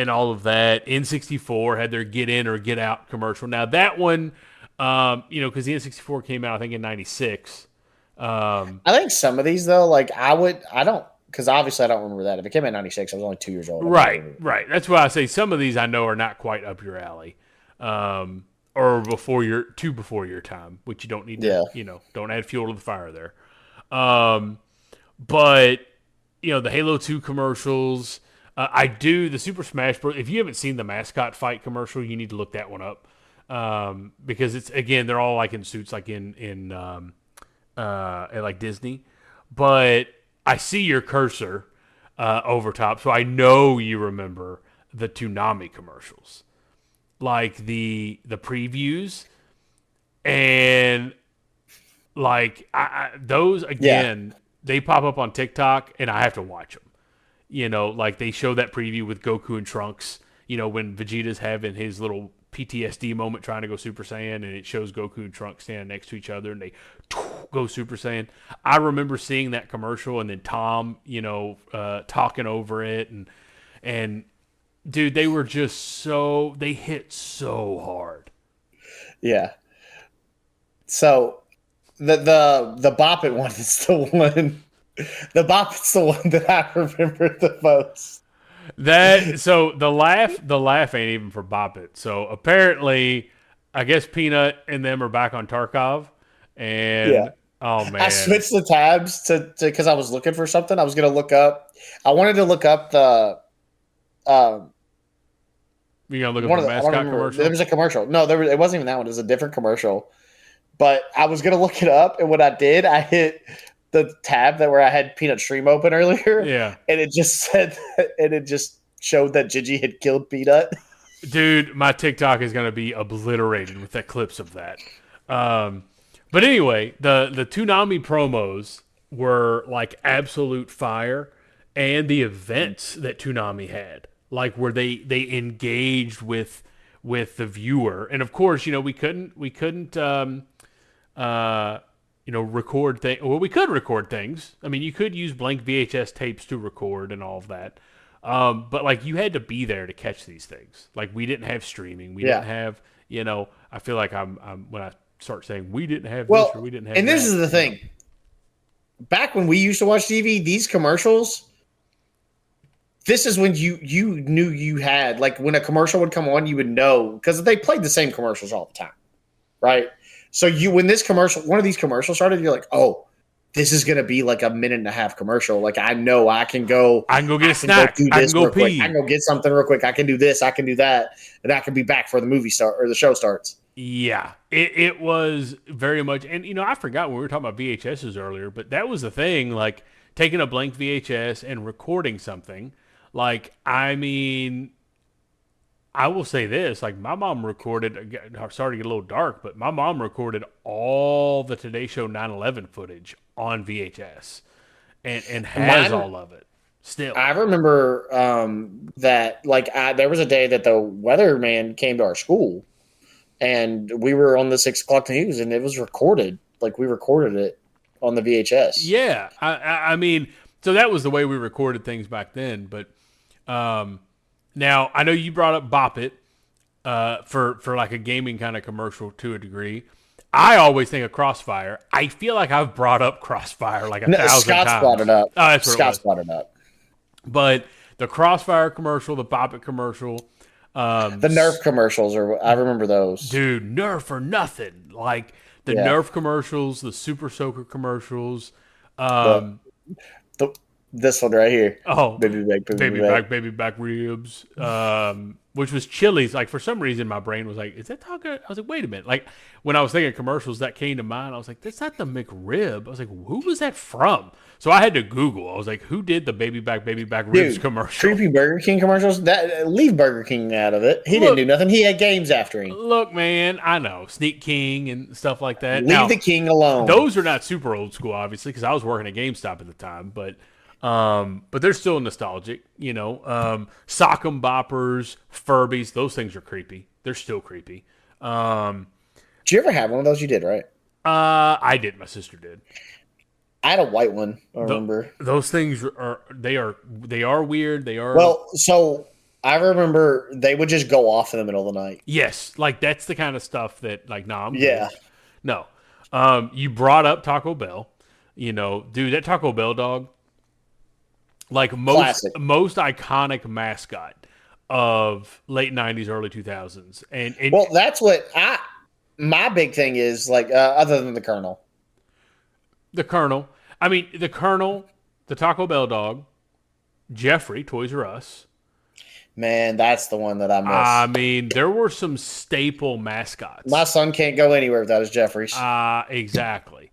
S1: all of that. N64 had their Get In or Get Out commercial. Now that one, because the N64 came out I think in '96.
S2: I think some of these though, like I don't, because obviously I don't remember that. If it came out in '96, I was only 2 years old.
S1: Right. That's why I say some of these I know are not quite up your alley. Or before your time, which you don't need to, don't add fuel to the fire there. But the Halo 2 commercials, I do the Super Smash Bros. If you haven't seen the mascot fight commercial, you need to look that one up. Because it's, again, they're all like in suits, like in like Disney, but I see your cursor, over top. So I know you remember the Toonami commercials, like the previews, and like those again, they pop up on TikTok and I have to watch them. Like they show that preview with Goku and Trunks, when Vegeta's having his little PTSD moment trying to go Super Saiyan, and it shows Goku and Trunks standing next to each other and they go Super Saiyan. I remember seeing that commercial and then Tom, talking over it and dude, they were just they hit so hard.
S2: Yeah. So the Bop It one is the one. The Bop It's the one that I remember the most.
S1: So the laugh ain't even for Bop It. So apparently, I guess Peanut and them are back on Tarkov, and Oh
S2: I
S1: man,
S2: switched the tabs to because I was looking for something. I was going to look up. I wanted to look up the um,
S1: you gonna look up
S2: one
S1: a
S2: of the. I don't
S1: mascot
S2: remember. There
S1: commercial?
S2: was a commercial. No, it wasn't even that one. It was a different commercial. But I was going to look it up, and when I did, I hit the tab that where I had Peanut Stream open earlier,
S1: Yeah,
S2: and it just said, and it just showed that Gigi had killed Peanut.
S1: dude, my TikTok is gonna be obliterated with that clips of that. Um, but anyway, the Toonami promos were like absolute fire, and the events that Toonami had, like where they engaged with the viewer, and of course, we couldn't record things. Well, we could record things. I mean, you could use blank VHS tapes to record and all of that. But like you had to be there to catch these things. Like we didn't have streaming. We didn't
S2: Yeah.
S1: have, I feel like I'm when I start saying we didn't have this or
S2: Well,
S1: we didn't have
S2: and this
S1: that.
S2: is the thing. Back when we used to watch TV, these commercials, this is when you knew you had like when a commercial would come on, you would know because they played the same commercials all the time, right? So when this commercial, one of these commercials started, you're like, oh, this is gonna be like a minute and a half commercial. Like I know I can go,
S1: I can go get a snack.
S2: do
S1: I
S2: this
S1: can go
S2: real quick.
S1: pee.
S2: I can go get something real quick. I can do this. I can do that, and I can be back for the movie start or the show starts.
S1: Yeah, it was very much, and I forgot when we were talking about VHSs earlier, but that was the thing, like taking a blank VHS and recording something. Like, I mean, I will say this, like my mom recorded. Sorry to get a little dark, but my mom recorded all the Today Show 9/11 footage on VHS, and has
S2: Mine,
S1: all of it still.
S2: I remember that like there was a day that the weatherman came to our school, and we were on the 6 o'clock news, and it was recorded. Like we recorded it on the VHS.
S1: Yeah, I mean, so that was the way we recorded things back then. But now I know you brought up Bop It for like a gaming kind of commercial to a degree. I always think of Crossfire. I feel like I've brought up Crossfire like 1,000
S2: Scott's
S1: times.
S2: brought it up.
S1: Oh, that's what
S2: Scott's
S1: it was.
S2: brought it up.
S1: But the Crossfire commercial, the Bop It commercial,
S2: The Nerf commercials, or I remember those.
S1: dude, Nerf or nothing. Like the
S2: Yeah.
S1: Nerf commercials, the Super Soaker commercials.
S2: The, this one right here.
S1: Oh,
S2: Baby
S1: back ribs. Which was Chili's. Like for some reason, my brain was like, "Is that talking?" I was like, "Wait a minute!" Like when I was thinking commercials, that came to mind. I was like, "That's not the McRib." I was like, "Who was that from?" So I had to Google. I was like, "Who did the baby back ribs
S2: Dude,
S1: commercial?"
S2: creepy Burger King commercials. That leave Burger King out of it. He didn't do nothing. He had games after him.
S1: Look, man, I know Sneak King and stuff like that.
S2: Leave
S1: Now,
S2: the king alone.
S1: those are not super old school, obviously, because I was working at GameStop at the time, but they're still nostalgic, Sock'em Boppers, Furbies, those things are creepy. They're still creepy.
S2: Did you ever have one of those? You did, right?
S1: I did. My sister did.
S2: I had a white one. I remember.
S1: Those things are weird. They are
S2: Well, so I remember they would just go off in the middle of the night.
S1: yes, like that's the kind of stuff that like nah, I'm good.
S2: Yeah.
S1: No. You brought up Taco Bell. Dude, that Taco Bell dog, like
S2: Classic.
S1: most iconic mascot of late 90s, early 2000s. And
S2: Well, that's what my big thing is, like, other than the Colonel.
S1: the Colonel, the Taco Bell dog, Jeffrey, Toys R Us.
S2: Man, that's the one that I miss.
S1: I mean, there were some staple mascots.
S2: My son can't go anywhere without his Jeffries.
S1: Exactly.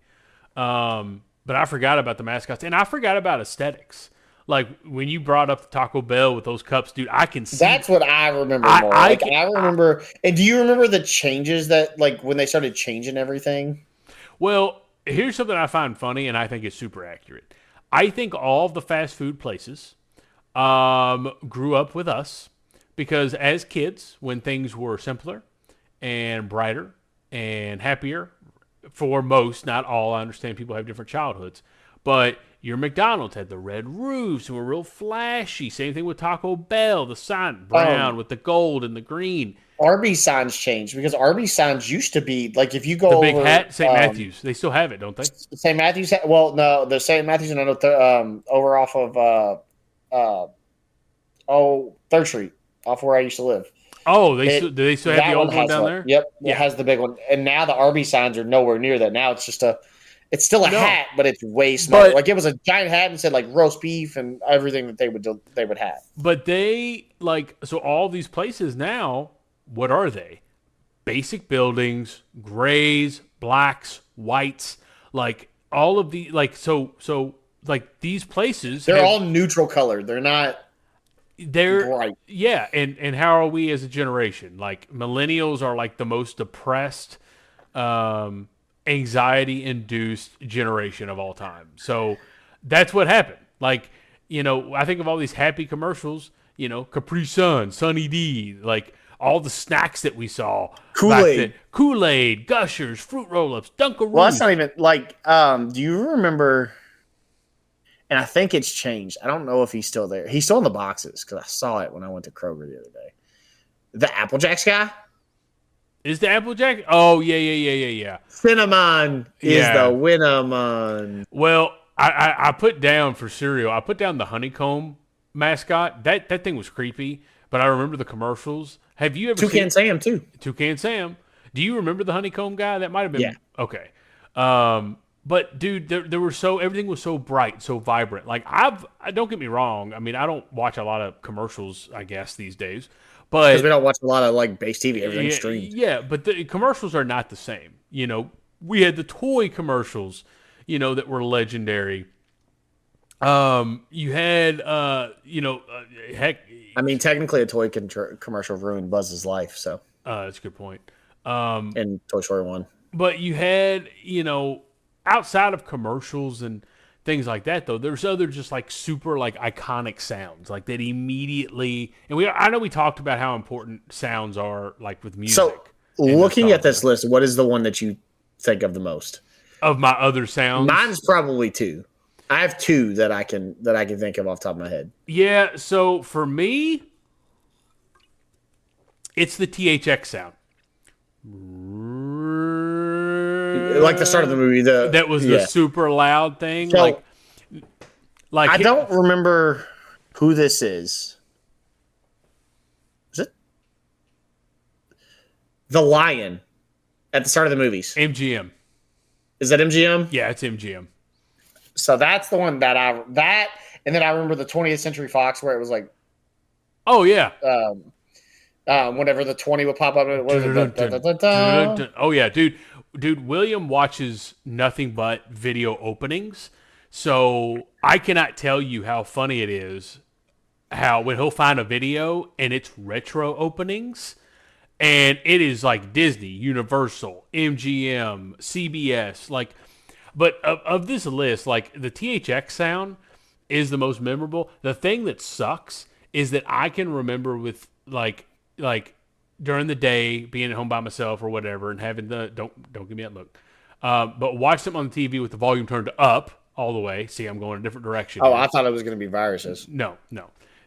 S1: But I forgot about the mascots, and I forgot about aesthetics. Like when you brought up the Taco Bell with those cups, dude, I can see.
S2: That's what I remember more. I remember. And do you remember the changes that, like, when they started changing everything?
S1: Well, here's something I find funny, and I think is super accurate. I think all of the fast food places grew up with us because as kids, when things were simpler and brighter and happier, for most, not all, I understand people have different childhoods, but your McDonald's had the red roofs and were real flashy. Same thing with Taco Bell, the sign brown with the gold and the green.
S2: Arby's signs changed because Arby's signs used to be like if you go
S1: The big
S2: over,
S1: hat, St. Matthews. They still have it, don't they?
S2: St. Matthews. Well, no, the St. Matthews and over off of 3rd Street, off where I used to live.
S1: Oh, do they still have the old one down there?
S2: Yep, it has the big one. And now the Arby's signs are nowhere near that. Now it's just It's still a
S1: No.
S2: hat, but it's way smaller.
S1: But-
S2: Like it was a giant hat and said like roast beef and everything that they would have.
S1: But they so all these places now, what are they? Basic buildings, grays, blacks, whites, like all of the like these places.
S2: They're all neutral colored. They're bright.
S1: Yeah, and how are we as a generation? Like millennials are like the most depressed, anxiety induced generation of all time. So that's what happened. Like, I think of all these happy commercials, Capri Sun, Sunny D, like all the snacks that we saw. Kool-Aid, Gushers, Fruit Roll-Ups, Dunkaroos.
S2: Well, that's not even like, do you remember, and I think it's changed. I don't know if he's still there. He's still in the boxes because I saw it when I went to Kroger the other day. The Apple Jacks guy?
S1: Is the Applejack? Oh, yeah.
S2: Cinnamon is the Winamon.
S1: Well, I put down for cereal, I put down the honeycomb mascot. That thing was creepy, but I remember the commercials. Have you ever
S2: Toucan Sam, too.
S1: Toucan Sam. Do you remember the honeycomb guy? That might have been.
S2: Yeah.
S1: Okay. But dude, there were everything was so bright, so vibrant. Like don't get me wrong. I mean, I don't watch a lot of commercials, I guess, these days. But
S2: because we don't watch a lot of like base TV, everything's streamed.
S1: Yeah, but the commercials are not the same. We had the toy commercials, that were legendary. You had, heck.
S2: I mean, technically, a toy commercial ruined Buzz's life. So
S1: that's a good point.
S2: In Toy Story 1.
S1: But you had, outside of commercials and things like that, though, there's other just like super like iconic sounds like that immediately. And I know we talked about how important sounds are like with music.
S2: So looking at this list, what is the one that you think of the most?
S1: Of my other sounds?
S2: Mine's probably 2. I have 2 that I can think of off the top of my head.
S1: Yeah, so for me, it's the THX sound.
S2: Like the start of the movie.
S1: That was the super loud thing.
S2: So,
S1: like
S2: I don't remember who this is. Is it the lion at the start of the movies?
S1: MGM.
S2: Is that MGM?
S1: Yeah, it's MGM.
S2: So that's the one and then I remember the 20th Century Fox where it was like,
S1: oh yeah,
S2: whenever the 20 would pop up,
S1: oh yeah, dude, William watches nothing but video openings, so I cannot tell you how funny it is how when he'll find a video and it's retro openings, and it is like Disney, Universal, MGM, CBS, like. But of this list, like the THX sound is the most memorable. The thing that sucks is that I can remember with like during the day being at home by myself or whatever and having don't give me that look. But watch something on the TV with the volume turned up all the way. See, I'm going a different direction.
S2: Oh, I thought it was going to be viruses.
S1: No.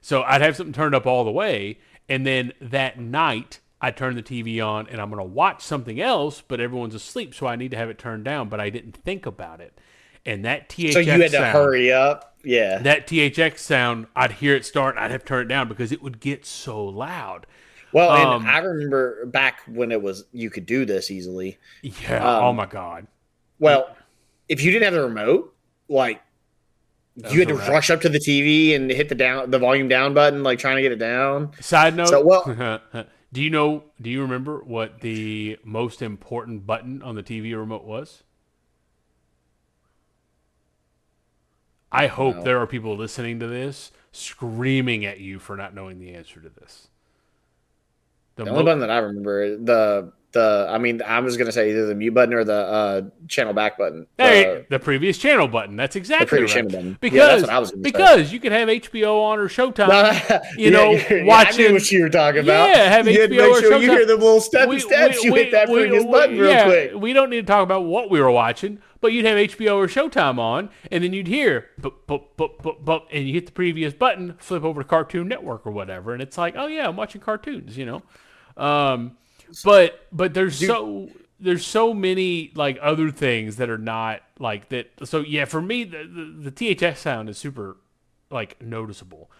S1: So I'd have something turned up all the way, and then that night I turn the TV on and I'm going to watch something else, but everyone's asleep, so I need to have it turned down, but I didn't think about it. And that THX
S2: so you had to hurry up? Yeah.
S1: That THX sound, I'd hear it start and I'd have to turn it down because it would get so loud.
S2: Well, and I remember back when you could do this easily.
S1: Yeah. Oh my God.
S2: Well, if you didn't have the remote, like you had to rush up to the TV and hit the volume down button, like trying to get it down.
S1: Side note.
S2: So,
S1: do you remember what the most important button on the TV remote was? I hope there are people listening to this screaming at you for not knowing the answer to this.
S2: The only button that I remember, I mean, I was going to say either the mute button or the channel back button.
S1: The previous channel button. That's exactly
S2: the previous
S1: right.
S2: channel button.
S1: Because,
S2: that's what I was
S1: because you could have HBO on or Showtime. Watching.
S2: I knew what you were talking about.
S1: Yeah, have
S2: you
S1: HBO or Showtime.
S2: You hear the little steps. You hit that previous button real quick.
S1: We don't need to talk about what we were watching, but you'd have HBO or Showtime on, and then you'd hear, and you hit the previous button, flip over to Cartoon Network or whatever, and it's like, oh yeah, I'm watching cartoons, But there's so many like other things that are not like that. So yeah, for me, the THX sound is super like noticeable.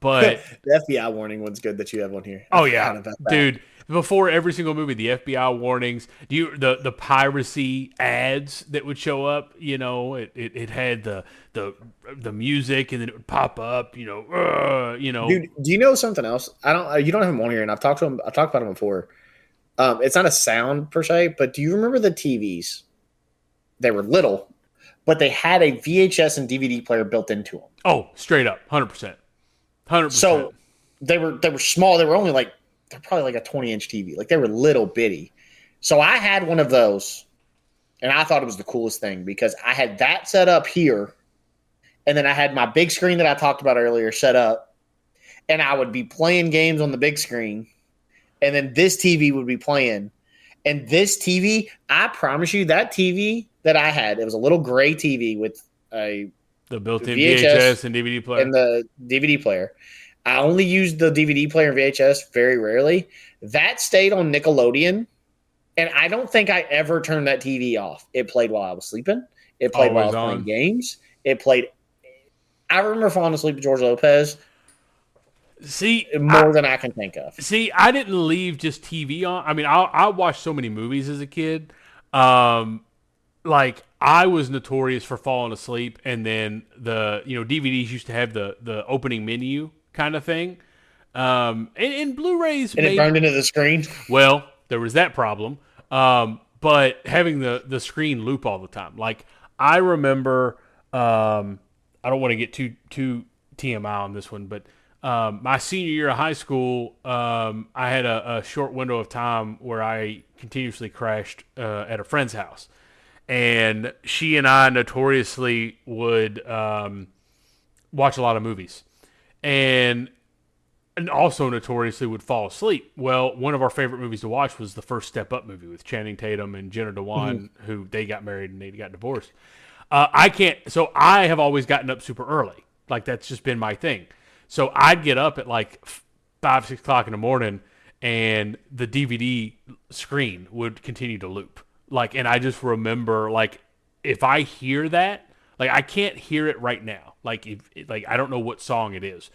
S1: But
S2: the FBI warning one's good that you have one here.
S1: Oh yeah, dude. before every single movie, the FBI warnings, the piracy ads that would show up, it had the music and then it would pop up,
S2: Dude, do you know something else? You don't have him on here, and I've talked about him before. It's not a sound per se, but do you remember the TVs? They were little, but they had a VHS and DVD player built into them.
S1: Oh, straight up, 100%. 100%.
S2: So they were small. They were only they're probably like a 20-inch TV. Like, they were little bitty. So I had one of those, and I thought it was the coolest thing because I had that set up here, and then I had my big screen that I talked about earlier set up, and I would be playing games on the big screen, and then this TV would be playing. And this TV, I promise you, that TV that I had, it was a little gray TV with the
S1: built-in VHS and DVD player.
S2: And the DVD player. I only used the DVD player and VHS very rarely. That stayed on Nickelodeon, and I don't think I ever turned that TV off. It played while I was sleeping. It played while I was playing games. It played. I remember falling asleep with George Lopez. More than I can think of.
S1: See, I didn't leave just TV on. I mean, I watched so many movies as a kid. Like, I was notorious for falling asleep, and then DVDs used to have the opening menu kind of thing. And Blu-rays,
S2: and it burned into the screen.
S1: Well, there was that problem. But having the screen loop all the time. Like, I remember, I don't want to get too TMI on this one, but my senior year of high school, I had a short window of time where I continuously crashed at a friend's house. And she and I notoriously would watch a lot of movies. And also notoriously would fall asleep. Well, one of our favorite movies to watch was the first Step Up movie with Channing Tatum and Jenna Dewan, who they got married and they got divorced. So I have always gotten up super early. Like, that's just been my thing. So I'd get up at like 5, 6 o'clock in the morning, and the DVD screen would continue to loop. Like, and I just remember, like, if I hear that, like, I can't hear it right now. Like, I don't know what song it is,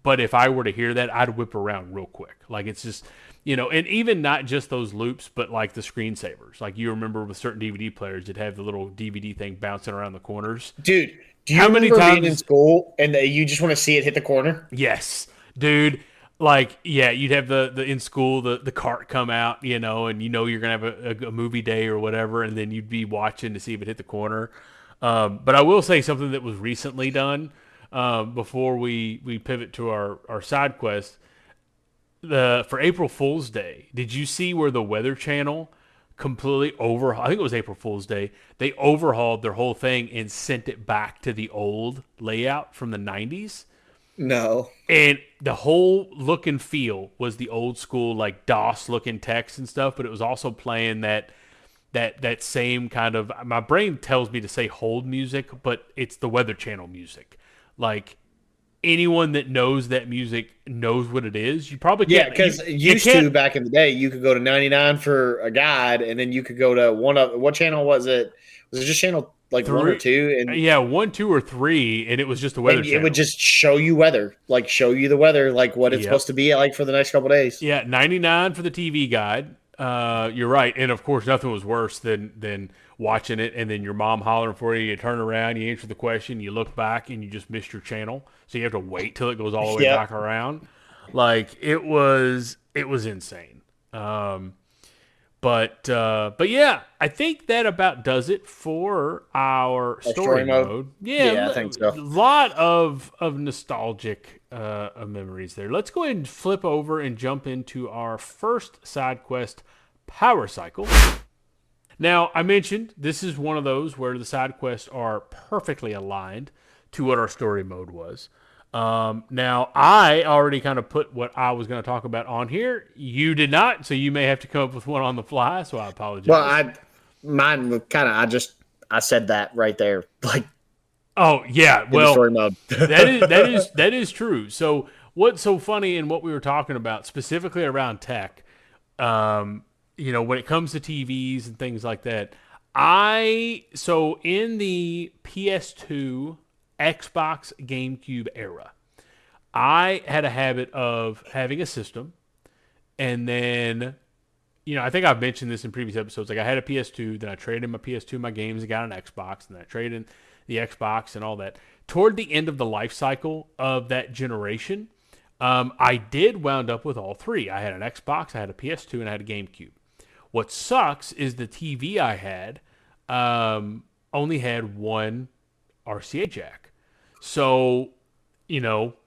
S1: but if I were to hear that, I'd whip around real quick. Like, it's just, and even not just those loops, but like the screensavers. Like, you remember with certain DVD players that have the little DVD thing bouncing around the corners.
S2: Dude, do you remember being in school and you just want to see it hit the corner?
S1: Yes, dude. Like, yeah, you'd have the in school, the cart come out, and you're going to have a movie day or whatever, and then you'd be watching to see if it hit the corner. But I will say something that was recently done before we pivot to our side quest. For April Fool's Day, did you see where the Weather Channel completely I think it was April Fool's Day, they overhauled their whole thing and sent it back to the old layout from the 90s?
S2: No.
S1: And the whole look and feel was the old school, like, DOS looking text and stuff, but it was also playing that same kind of, my brain tells me to say hold music, but it's the Weather Channel music. Like, anyone that knows that music knows what it is. You probably can't.
S2: Yeah, because used to back in the day, you could go to 99 for a guide, and then you could go to what channel was it? Was it just channel like 3, 1 or 2? And
S1: yeah, 1, 2, or 3, and it was just the Weather Channel.
S2: It would just show you weather, like show you the weather, like what it's supposed to be like for the next couple of days.
S1: Yeah, 99 for the TV guide. You're right, and of course, nothing was worse than watching it, and then your mom hollering for you. You turn around, you answer the question, you look back, and you just missed your channel. So you have to wait till it goes all the way back around. Like, it was insane. But yeah, I think that about does it for our story mode. Yeah,
S2: I think so.
S1: A lot of nostalgic memories there. Let's go ahead and flip over and jump into our first side quest, Power Cycle. Now, I mentioned this is one of those where the side quests are perfectly aligned to what our story mode was. Now, I already kind of put what I was going to talk about on here. You did not, so you may have to come up with one on the fly, so I apologize.
S2: Well, mine kind of, I said that right there. Like,
S1: oh, yeah, well,
S2: story mode.
S1: that is true. So what's so funny in what we were talking about, specifically around tech, when it comes to TVs and things like that, so in the PS2, Xbox, GameCube era, I had a habit of having a system and then I think I've mentioned this in previous episodes. Like I had a PS2, then I traded in my PS2, my games, and got an Xbox, and then I traded in the Xbox and all that. Toward the end of the life cycle of that generation, I did wound up with all three. I had an Xbox, I had a PS2, and I had a GameCube. What sucks is the TV I had only had one RCA jack. So,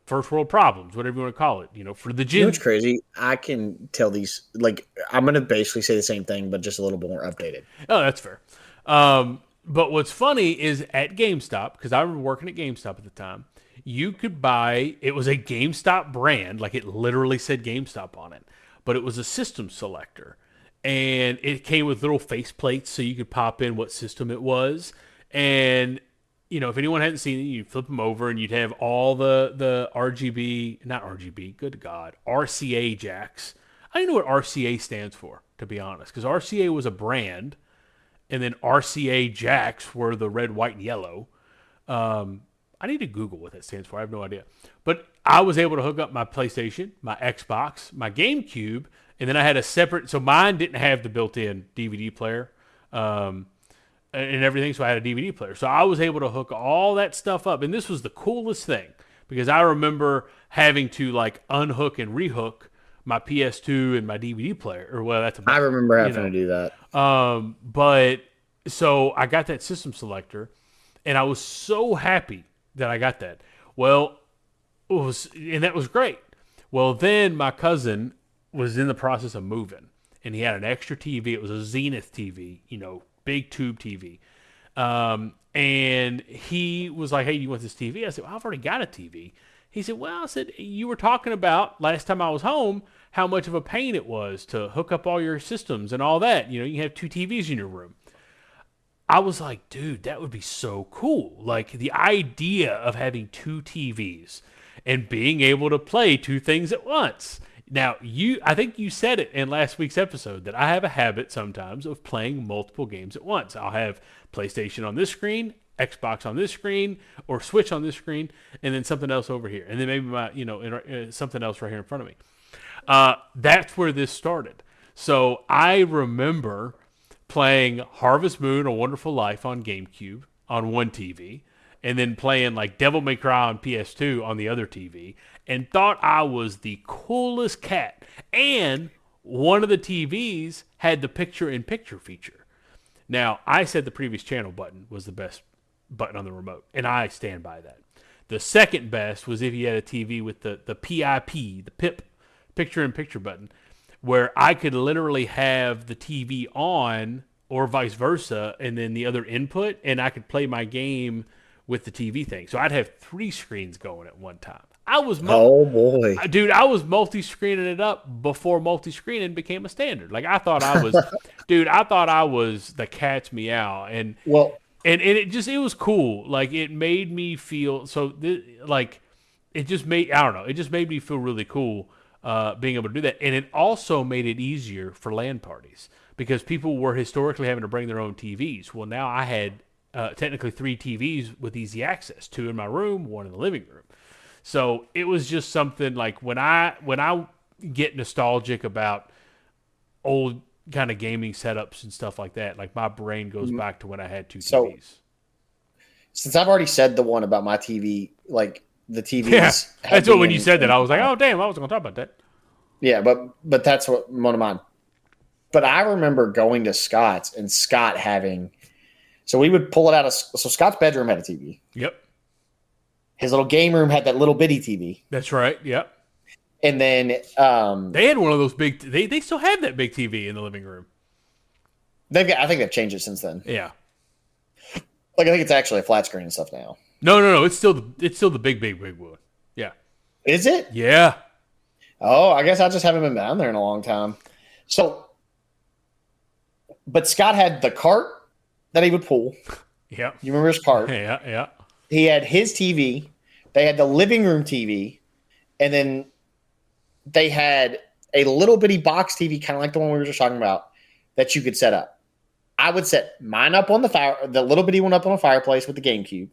S1: first world problems, whatever you want to call it. For the
S2: You know what's crazy? I can tell these, like, I'm going to basically say the same thing, but just a little bit more updated.
S1: Oh, that's fair. But what's funny is at GameStop, because I remember working at GameStop at the time, you could buy, it was a GameStop brand, like it literally said GameStop on it, but it was a system selector. And it came with little face plates so you could pop in what system it was. And, if anyone hadn't seen it, you'd flip them over and you'd have all the not RGB, good God, RCA jacks. I don't know what RCA stands for, to be honest, because RCA was a brand, and then RCA jacks were the red, white, and yellow. I need to Google what that stands for. I have no idea. But I was able to hook up my PlayStation, my Xbox, my GameCube, and then I had a separate. So mine didn't have the built-in DVD player and everything, so I had a DVD player. So I was able to hook all that stuff up, and this was the coolest thing because I remember having to like unhook and rehook my PS2 and my DVD player. Or well, that's
S2: I remember having to do that.
S1: But so I got that system selector, and I was so happy that I got that. Well, and that was great. Well, then my cousin was in the process of moving, and he had an extra TV. It was a Zenith TV, big tube TV. And he was like, "Hey, do you want this TV?" I said, "Well, I've already got a TV." He said, "Well," I said, "you were talking about last time I was home how much of a pain it was to hook up all your systems and all that. You have two TVs in your room." I was like, dude, that would be so cool. Like the idea of having two TVs and being able to play two things at once. Now, I think you said it in last week's episode that I have a habit sometimes of playing multiple games at once. I'll have PlayStation on this screen, Xbox on this screen, or Switch on this screen, and then something else over here. And then maybe my, something else right here in front of me. That's where this started. So I remember playing Harvest Moon: A Wonderful Life on GameCube on one TV, and then playing like Devil May Cry on PS2 on the other TV, and thought I was the coolest cat. And one of the TVs had the picture-in-picture feature. Now, I said the previous channel button was the best button on the remote, and I stand by that. The second best was if you had a TV with the PIP, the PIP, picture-in-picture button, where I could literally have the TV on or vice versa, and then the other input, and I could play my game with the TV thing. So I'd have three screens going at one time.
S2: Oh boy,
S1: dude! I was multi-screening it up before multi-screening became a standard. Like I thought I was, dude. I thought I was the cat's meow, and it was cool. Like it made me feel so. It just made It just made me feel really cool. Being able to do that. And it also made it easier for LAN parties because people were historically having to bring their own TVs. Well, now I had technically three TVs with easy access, two in my room, one in the living room. So it was just something like when I get nostalgic about old kind of gaming setups and stuff like that, like my brain goes back to when I had two TVs.
S2: Since I've already said the one about my TV, like the TVs.
S1: Yeah, that's what when you said that, I was like, oh, damn, I wasn't going to talk about that.
S2: Yeah, but that's what one of mine. But I remember going to Scott's and Scott having, so we would pull it out of, so Scott's bedroom had a TV.
S1: Yep.
S2: His little game room had that little bitty TV.
S1: That's right. Yep.
S2: And then
S1: they had one of those big. They still have that big TV in the living room.
S2: I think they've changed it since then.
S1: Yeah.
S2: Like I think it's actually a flat screen and stuff now.
S1: No. It's still the big one. Yeah.
S2: Is it?
S1: Yeah.
S2: Oh, I guess I just haven't been down there in a long time. So, but Scott had the cart that he would pull.
S1: Yeah.
S2: You remember his cart?
S1: Yeah.
S2: He had his TV. They had the living room TV, and then they had a little bitty box TV, kind of like the one we were just talking about, that you could set up. I would set mine up on the little bitty one up on a fireplace with the GameCube.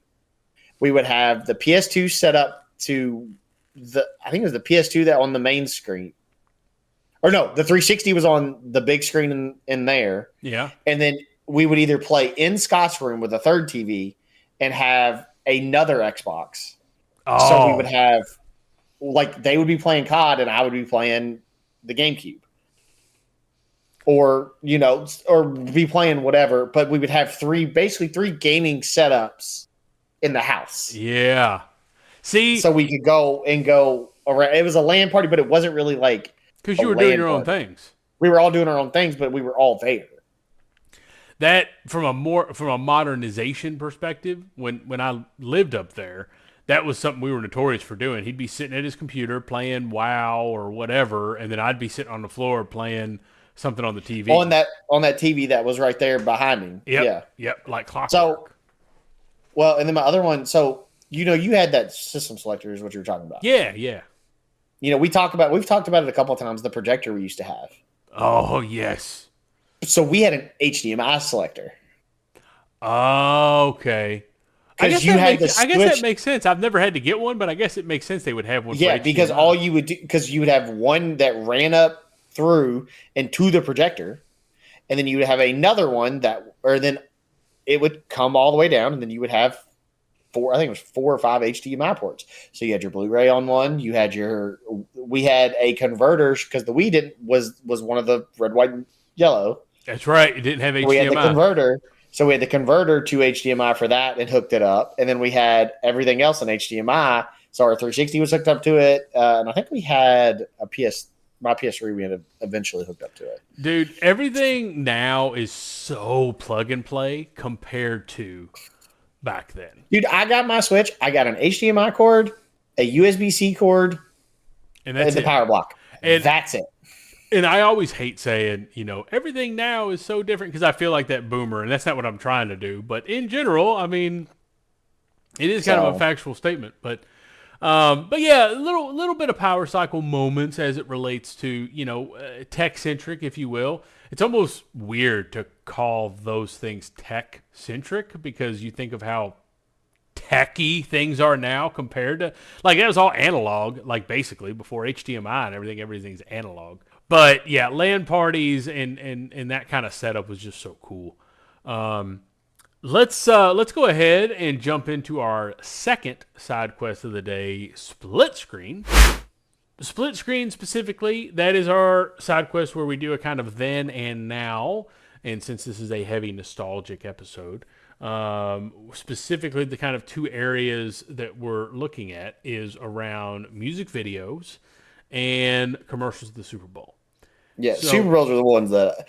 S2: We would have the PS2 set up to I think it was the PS2 that on the main screen. or no, the 360 was on the big screen in there.
S1: Yeah.
S2: And then we would either play in Scott's room with a third TV and have another Xbox.
S1: Oh.
S2: So we would have, like, they would be playing COD and I would be playing the GameCube. Or, you know, or be playing whatever, but we would have basically three gaming setups in the house.
S1: Yeah. See,
S2: so we could go around. It was a LAN party, but it wasn't really like
S1: because you were doing your own things.
S2: We were all doing our own things, but we were all there.
S1: That from a modernization perspective, when I lived up there, that was something we were notorious for doing. He'd be sitting at his computer playing WoW or whatever, and then I'd be sitting on the floor playing something on the TV.
S2: On that TV that was right there behind him.
S1: Yep. Like clockwork.
S2: So, well, and then my other one. So, you know, you had that system selector is what you were talking about.
S1: Yeah.
S2: You know, we've talked about it a couple of times. The projector we used to have.
S1: Oh yes.
S2: So we had an HDMI selector.
S1: Oh, okay. I guess that makes sense. I've never had to get one, but I guess it makes sense they would have one.
S2: Yeah, because all you would do, because you would have one that ran up through and to the projector, and then you would have another one then it would come all the way down, and then you would have four or five HDMI ports. So you had your Blu-ray on one, we had a converter because the Wii was one of the red, white, and yellow.
S1: That's right. It didn't have HDMI.
S2: We had the converter. So we had the converter to HDMI for that and hooked it up. And then we had everything else in HDMI. So our 360 was hooked up to it. And I think we had my PS3 we had eventually hooked up to it.
S1: Dude, everything now is so plug and play compared to back then.
S2: Dude, I got my Switch. I got an HDMI cord, a USB-C cord, and the power block. And that's it.
S1: And I always hate saying, you know, everything now is so different because I feel like that boomer, and that's not what I'm trying to do. But in general, I mean, it is kind of a factual statement. But yeah, a little bit of power cycle moments as it relates to, you know, tech-centric, if you will. It's almost weird to call those things tech-centric because you think of how techy things are now compared to, like, that was all analog, like, basically, before HDMI and everything's analog. But, yeah, LAN parties and that kind of setup was just so cool. Let's go ahead and jump into our second side quest of the day, Split Screen. Split Screen specifically, that is our side quest where we do a kind of then and now. And since this is a heavy nostalgic episode, specifically the kind of two areas that we're looking at is around music videos and commercials of the Super Bowl.
S2: Yeah, so, Super Bowls are the ones that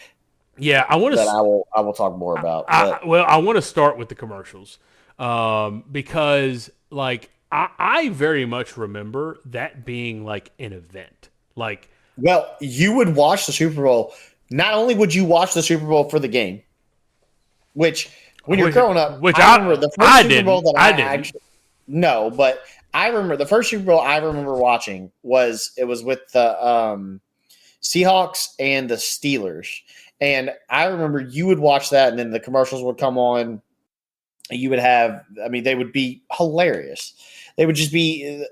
S1: I want to.
S2: I will talk more about.
S1: I want to start with the commercials because, like, I very much remember that being like an event. Like,
S2: well, you would watch the Super Bowl. Not only would you watch the Super Bowl for the game, which when you're growing up, I remember the first Super Bowl that I actually no, but I remember the first Super Bowl I remember watching was with the Seahawks and the Steelers. And I remember you would watch that, and then the commercials would come on. And you would have, I mean, they would be hilarious. They would just be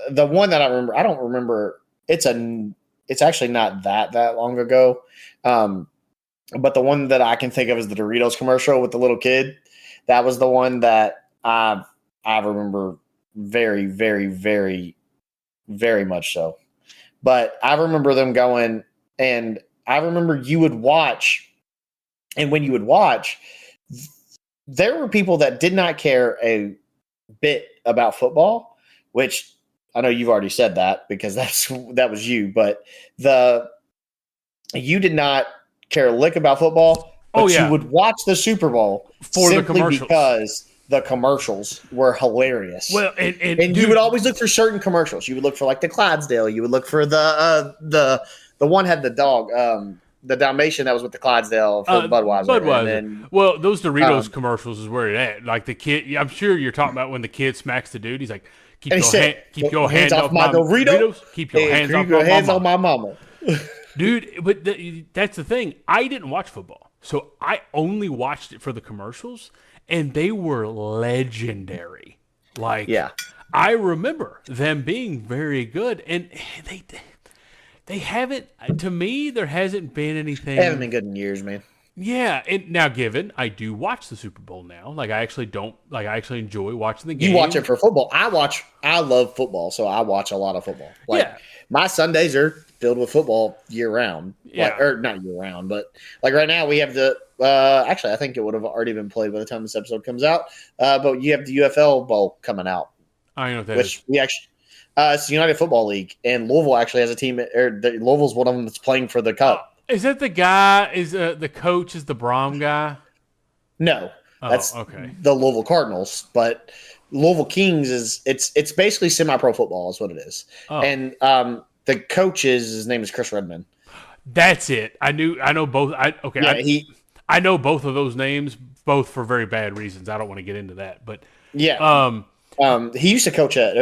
S2: the one that I remember. I don't remember. It's actually not that long ago. But the one that I can think of is the Doritos commercial with the little kid. That was the one that I remember very, very, very, very much so. But I remember them going, and I remember you would watch, and when you would watch, there were people that did not care a bit about football, which I know you've already said that because that was you, but you did not care a lick about football, but you would watch the Super Bowl
S1: for
S2: simply
S1: the commercials
S2: because the commercials were hilarious. Well, and you would always look for certain commercials. You would look for like the Clydesdale. You would look for the one had the dog, the Dalmatian that was with the Clydesdale for Budweiser. And then,
S1: those Doritos commercials is where it at. Like the kid, I'm sure you're talking about when the kid smacks the dude. He's like, keep your hands off my Doritos. Keep your hands off my mama. Dude, but that's the thing. I didn't watch football, so I only watched it for the commercials, and they were legendary. Like, I remember them being very good, and They haven't. To me, there hasn't been anything.
S2: They haven't been good in years, man.
S1: Yeah, and now given I do watch the Super Bowl now, like I actually don't like I actually enjoy watching the game.
S2: You watch it for football. I love football, so I watch a lot of football. Like
S1: Yeah.
S2: my Sundays are filled with football year round.
S1: Yeah.
S2: Like, or not year round, but like right now we have the actually I think it would have already been played by the time this episode comes out. But you have the UFL Bowl coming out.
S1: I don't know what that
S2: Which
S1: is.
S2: we actually it's the United Football League, and Louisville actually has a team. Louisville's one of them that's playing for the Cup.
S1: Is that the guy? Is the coach is the Brom guy?
S2: No, that's
S1: okay.
S2: the Louisville Cardinals, but Louisville Kings it's basically semi-pro football is what it is.
S1: Oh.
S2: And the coach his name is Chris Redmond.
S1: That's it. I know both. I know both of those names, both for very bad reasons. I don't want to get into that, but
S2: yeah. He used to coach at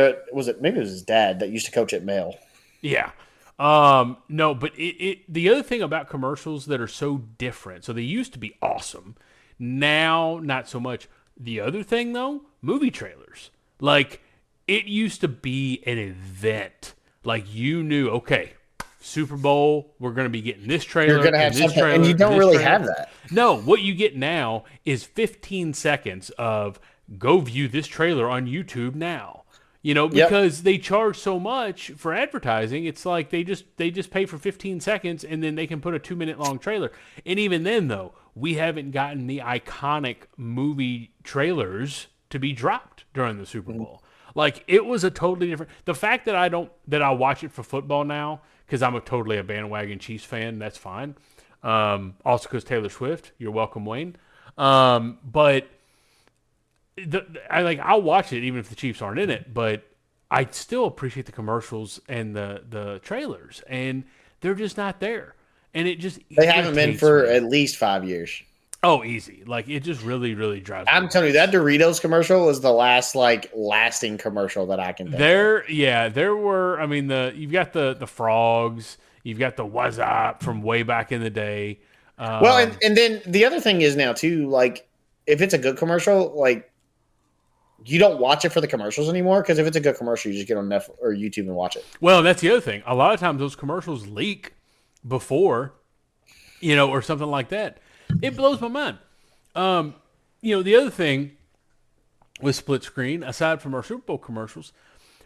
S2: maybe it was his dad that used to coach at Mail.
S1: Yeah. No, but the other thing about commercials that are so different, so they used to be awesome. Now, not so much. The other thing, though, movie trailers. Like, it used to be an event. Like, you knew, okay, Super Bowl, we're going to be getting this trailer.
S2: You're going to have something, and you don't really have that.
S1: No, what you get now is 15 seconds of go view this trailer on YouTube now. You know, because they charge so much for advertising, it's like they just pay for 15 seconds and then they can put a 2-minute long trailer. And even then, though, we haven't gotten the iconic movie trailers to be dropped during the Super Bowl. Like, it was a totally different. The fact that I watch it for football now because I'm a bandwagon Chiefs fan, that's fine. Also because Taylor Swift, you're welcome, Wayne. But I'll watch it even if the Chiefs aren't in it, but I still appreciate the commercials and the trailers, and they're just not there. And it just
S2: they haven't been for at least 5 years.
S1: Oh, easy! Like it just really, really drives me.
S2: I'm telling you, that Doritos commercial was the last lasting commercial that I can think of.
S1: There were. I mean, you've got the frogs, you've got the "What's Up" from way back in the day.
S2: Well, and then the other thing is now too, like if it's a good commercial, like. You don't watch it for the commercials anymore because if it's a good commercial, you just get on Netflix or YouTube and watch it.
S1: Well, that's the other thing. A lot of times those commercials leak before, or something like that. It blows my mind. The other thing with split screen, aside from our Super Bowl commercials,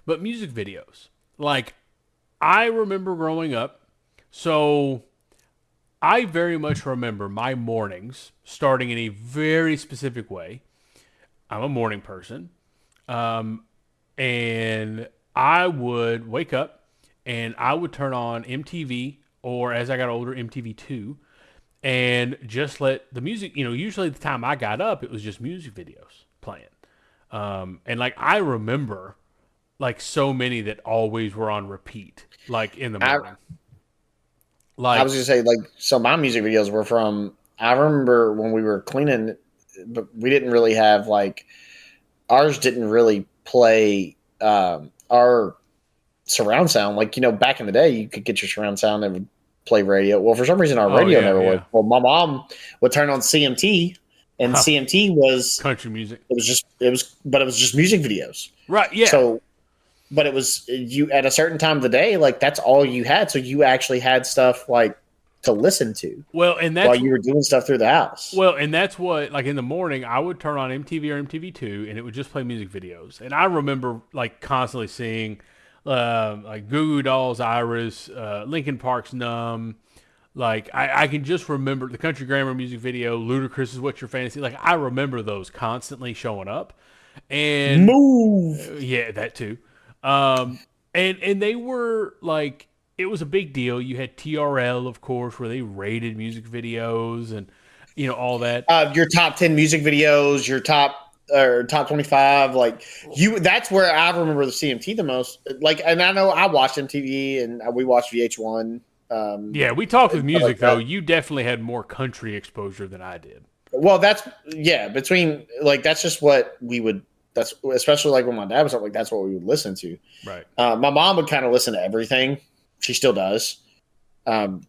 S1: but music videos. Like, I remember growing up, so I very much remember my mornings starting in a very specific way. I'm a morning person, and I would wake up and I would turn on MTV or, as I got older, MTV2, and just let the music, usually the time I got up, it was just music videos playing. And I remember so many that always were on repeat, in the morning.
S2: I was going to say, so my music videos were from, I remember when we were cleaning, but we didn't really have ours didn't really play our surround sound. Back in the day, you could get your surround sound and would play radio. Well, for some reason, our radio never worked. Well, my mom would turn on CMT, and CMT was
S1: country music.
S2: It was just music videos,
S1: right? Yeah.
S2: So, but it was you at a certain time of the day, that's all you had. So you actually had stuff to listen to.
S1: Well, and that's
S2: while you were doing stuff through the house.
S1: Well, and that's what, in the morning, I would turn on MTV or MTV2, and it would just play music videos. And I remember constantly seeing Goo Goo Dolls, Iris, Linkin Park's Numb. I can just remember the Country Grammar music video, Ludacris is What's Your Fantasy. I remember those constantly showing up. And
S2: Move.
S1: Yeah, that too. And they were it was a big deal. You had TRL, of course, where they rated music videos and all that.
S2: Your top 10 music videos, your top 25, that's where I remember the CMT the most. And I know I watched MTV and we watched VH1.
S1: Yeah, we talked with music though. You definitely had more country exposure than I did.
S2: Well, that's between that's just what we would. That's especially when my dad was up, that's what we would listen to.
S1: Right.
S2: My mom would kind of listen to everything. She still does. Dad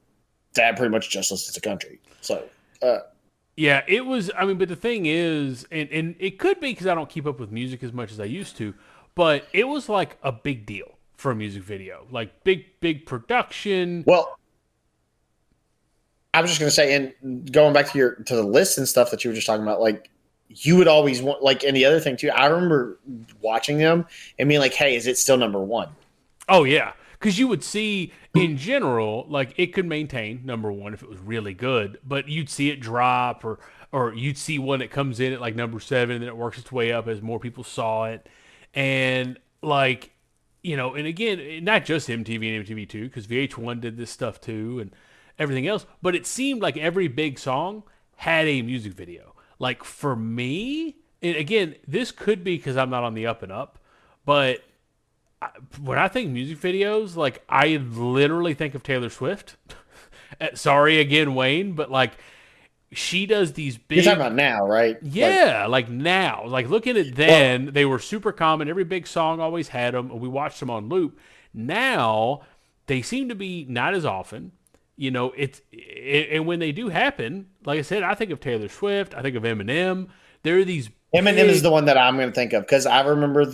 S2: pretty much just listens to country. So,
S1: yeah, it was. I mean, but the thing is, and it could be because I don't keep up with music as much as I used to, but it was a big deal. for a music video. Like big production.
S2: Well, I was just gonna say, and going back to the list and stuff that you were just talking about, like you would always want, like, and the other thing too, I remember watching them and being like, "Hey, is it still number one?"
S1: Oh yeah, because you would see in general, like it could maintain number one if it was really good, but you'd see it drop, or you'd see one that comes in at like number 7 and then it works its way up as more people saw it, and like and again, not just MTV and MTV2, because VH1 did this stuff too, and everything else, but it seemed like every big song had a music video. Like for me, and again, this could be because I'm not on the up and up, but when I think music videos, like I literally think of Taylor Swift. Sorry again, Wayne, but like she does these big.
S2: You're talking about now, right?
S1: Yeah, like now. Like looking at then, they were super common. Every big song always had them. We watched them on loop. Now they seem to be not as often. And when they do happen, like I said, I think of Taylor Swift. I think of Eminem. There are these.
S2: Eminem is the one that I'm going to think of because I remember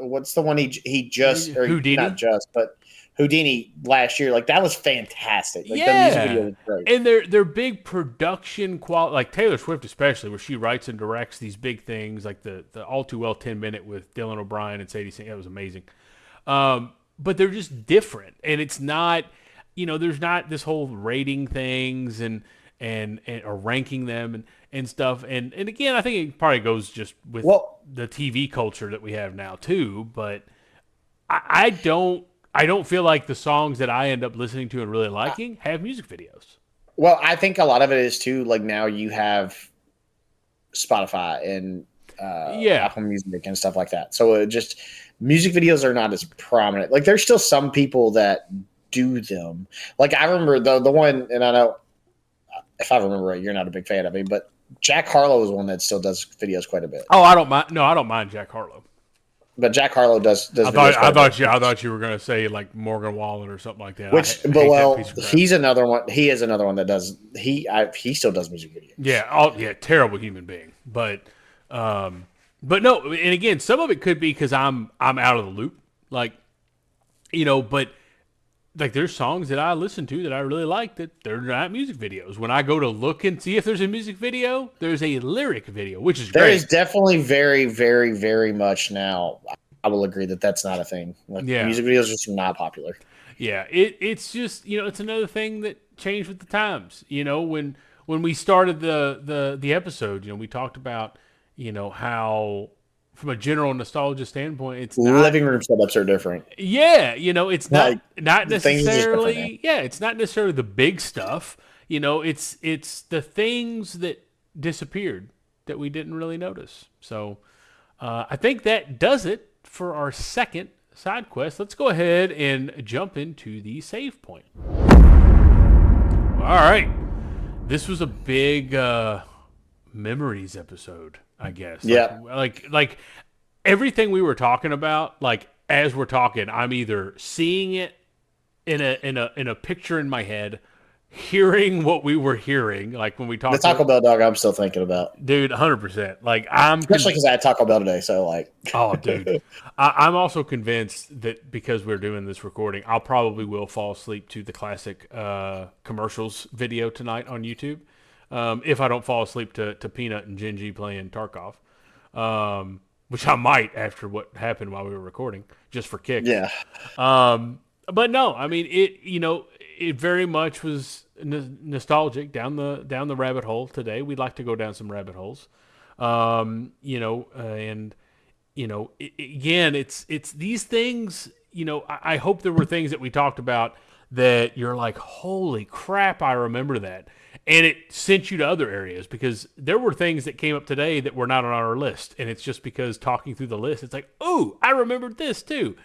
S2: what's the one he just, or
S1: Houdini?
S2: Not just, but Houdini last year. Like that was fantastic. Like
S1: yeah,
S2: the music video was great.
S1: And they're big production quality, like Taylor Swift especially, where she writes and directs these big things, like the All Too Well 10-minute with Dylan O'Brien and Sadie Sink. That was amazing. But they're just different, and it's not. There's not this whole rating things and or ranking them and stuff. And again, I think it probably goes just with the TV culture that we have now too. But I don't feel like the songs that I end up listening to and really liking have music videos.
S2: Well, I think a lot of it is too, like now you have Spotify and Apple Music and stuff like that. So it just music videos are not as prominent. Like there's still some people that do them. Like I remember the one, and I know if I remember right, you're not a big fan of him, but Jack Harlow is one that still does videos quite a bit.
S1: Oh, I don't mind. No, I don't mind Jack Harlow.
S2: But Jack Harlow does.
S1: I thought you were going to say like Morgan Wallen or something like that.
S2: He's another one. He is another one that does. He still does music videos.
S1: Yeah, terrible human being. But no, and again, some of it could be because I'm out of the loop. Like, but. Like there's songs that I listen to that I really like that they're not music videos. When I go to look and see if there's a music video, there's a lyric video, which is great.
S2: There is definitely very, very, very much now. I will agree that that's not a thing. Like music videos are just not popular.
S1: Yeah, it's just it's another thing that changed with the times. When we started the episode, we talked about how. From a general nostalgia standpoint, it's not,
S2: living room setups are different.
S1: Yeah, it's not necessarily.
S2: Yeah,
S1: it's not necessarily the big stuff. It's the things that disappeared that we didn't really notice. So, I think that does it for our second side quest. Let's go ahead and jump into the save point. All right, this was a big memories episode. I guess.
S2: Yeah.
S1: Like everything we were talking about, like as we're talking, I'm either seeing it in a picture in my head, hearing what we were hearing, like when we talked.
S2: The Taco Bell dog, I'm still thinking about.
S1: Dude, 100%. Like
S2: especially because I had Taco Bell today, so like.
S1: Oh, dude. I'm also convinced that because we're doing this recording, I'll probably will fall asleep to the classic commercials video tonight on YouTube. If I don't fall asleep to Peanut and Gingy playing Tarkov, which I might after what happened while we were recording, just for kicks.
S2: Yeah.
S1: But no, I mean it very much was nostalgic down the rabbit hole today. We'd like to go down some rabbit holes, again, it's these things. I hope there were things that we talked about that you're like, holy crap, I remember that. And it sent you to other areas because there were things that came up today that were not on our list. And it's just because talking through the list, it's like, oh, I remembered this too.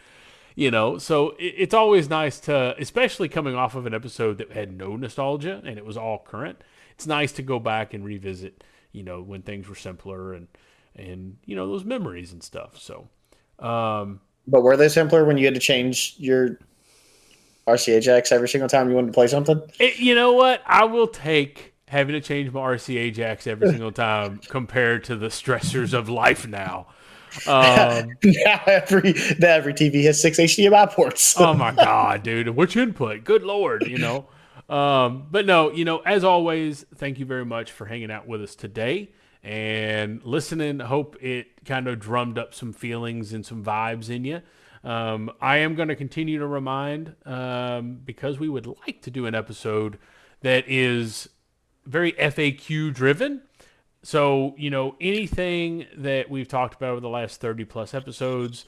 S1: So it's always nice to, especially coming off of an episode that had no nostalgia and it was all current. It's nice to go back and revisit, when things were simpler and those memories and stuff. So,
S2: but were they simpler when you had to change your RCA every single time you wanted to play something?
S1: You know what? I will take having to change my RCA jacks every single time compared to the stressors of life now.
S2: Now every TV has 6 HDMI ports.
S1: Oh my God, dude. Which input? Good Lord, But no, as always, thank you very much for hanging out with us today and listening. Hope it kind of drummed up some feelings and some vibes in you. I am going to continue to remind, because we would like to do an episode that is very FAQ driven. So, anything that we've talked about over the last 30 plus episodes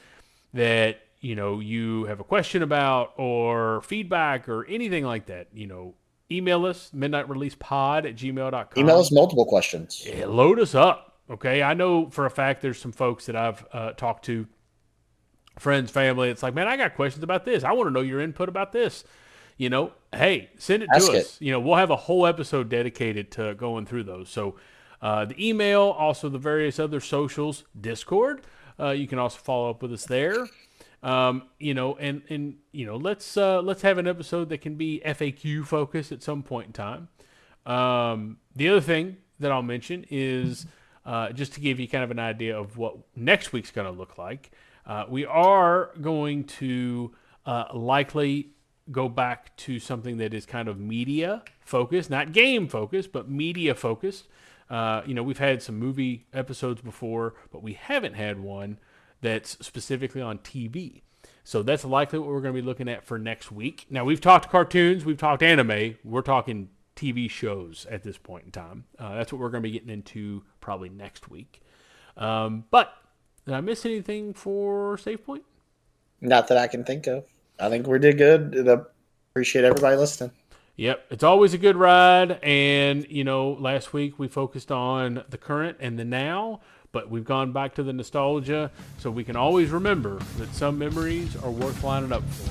S1: that, you have a question about or feedback or anything like that, email us, midnightreleasepod@gmail.com.
S2: Email us multiple questions.
S1: Yeah, load us up. Okay. I know for a fact there's some folks that I've talked to, friends, family. It's like, man, I got questions about this. I want to know your input about this. Hey, send it to us. We'll have a whole episode dedicated to going through those. So the email, also the various other socials, Discord. You can also follow up with us there. Let's have an episode that can be FAQ focused at some point in time. The other thing that I'll mention is just to give you kind of an idea of what next week's going to look like. We are going to likely go back to something that is kind of media focused, not game focused, but media focused. We've had some movie episodes before, but we haven't had one that's specifically on TV. So that's likely what we're going to be looking at for next week. Now, we've talked cartoons, we've talked anime, we're talking TV shows at this point in time. That's what we're going to be getting into probably next week. But did I miss anything for Save Point?
S2: Not that I can think of. I think we did good. And I appreciate everybody listening.
S1: Yep, it's always a good ride. And, last week we focused on the current and the now, but we've gone back to the nostalgia so we can always remember that some memories are worth lining up for.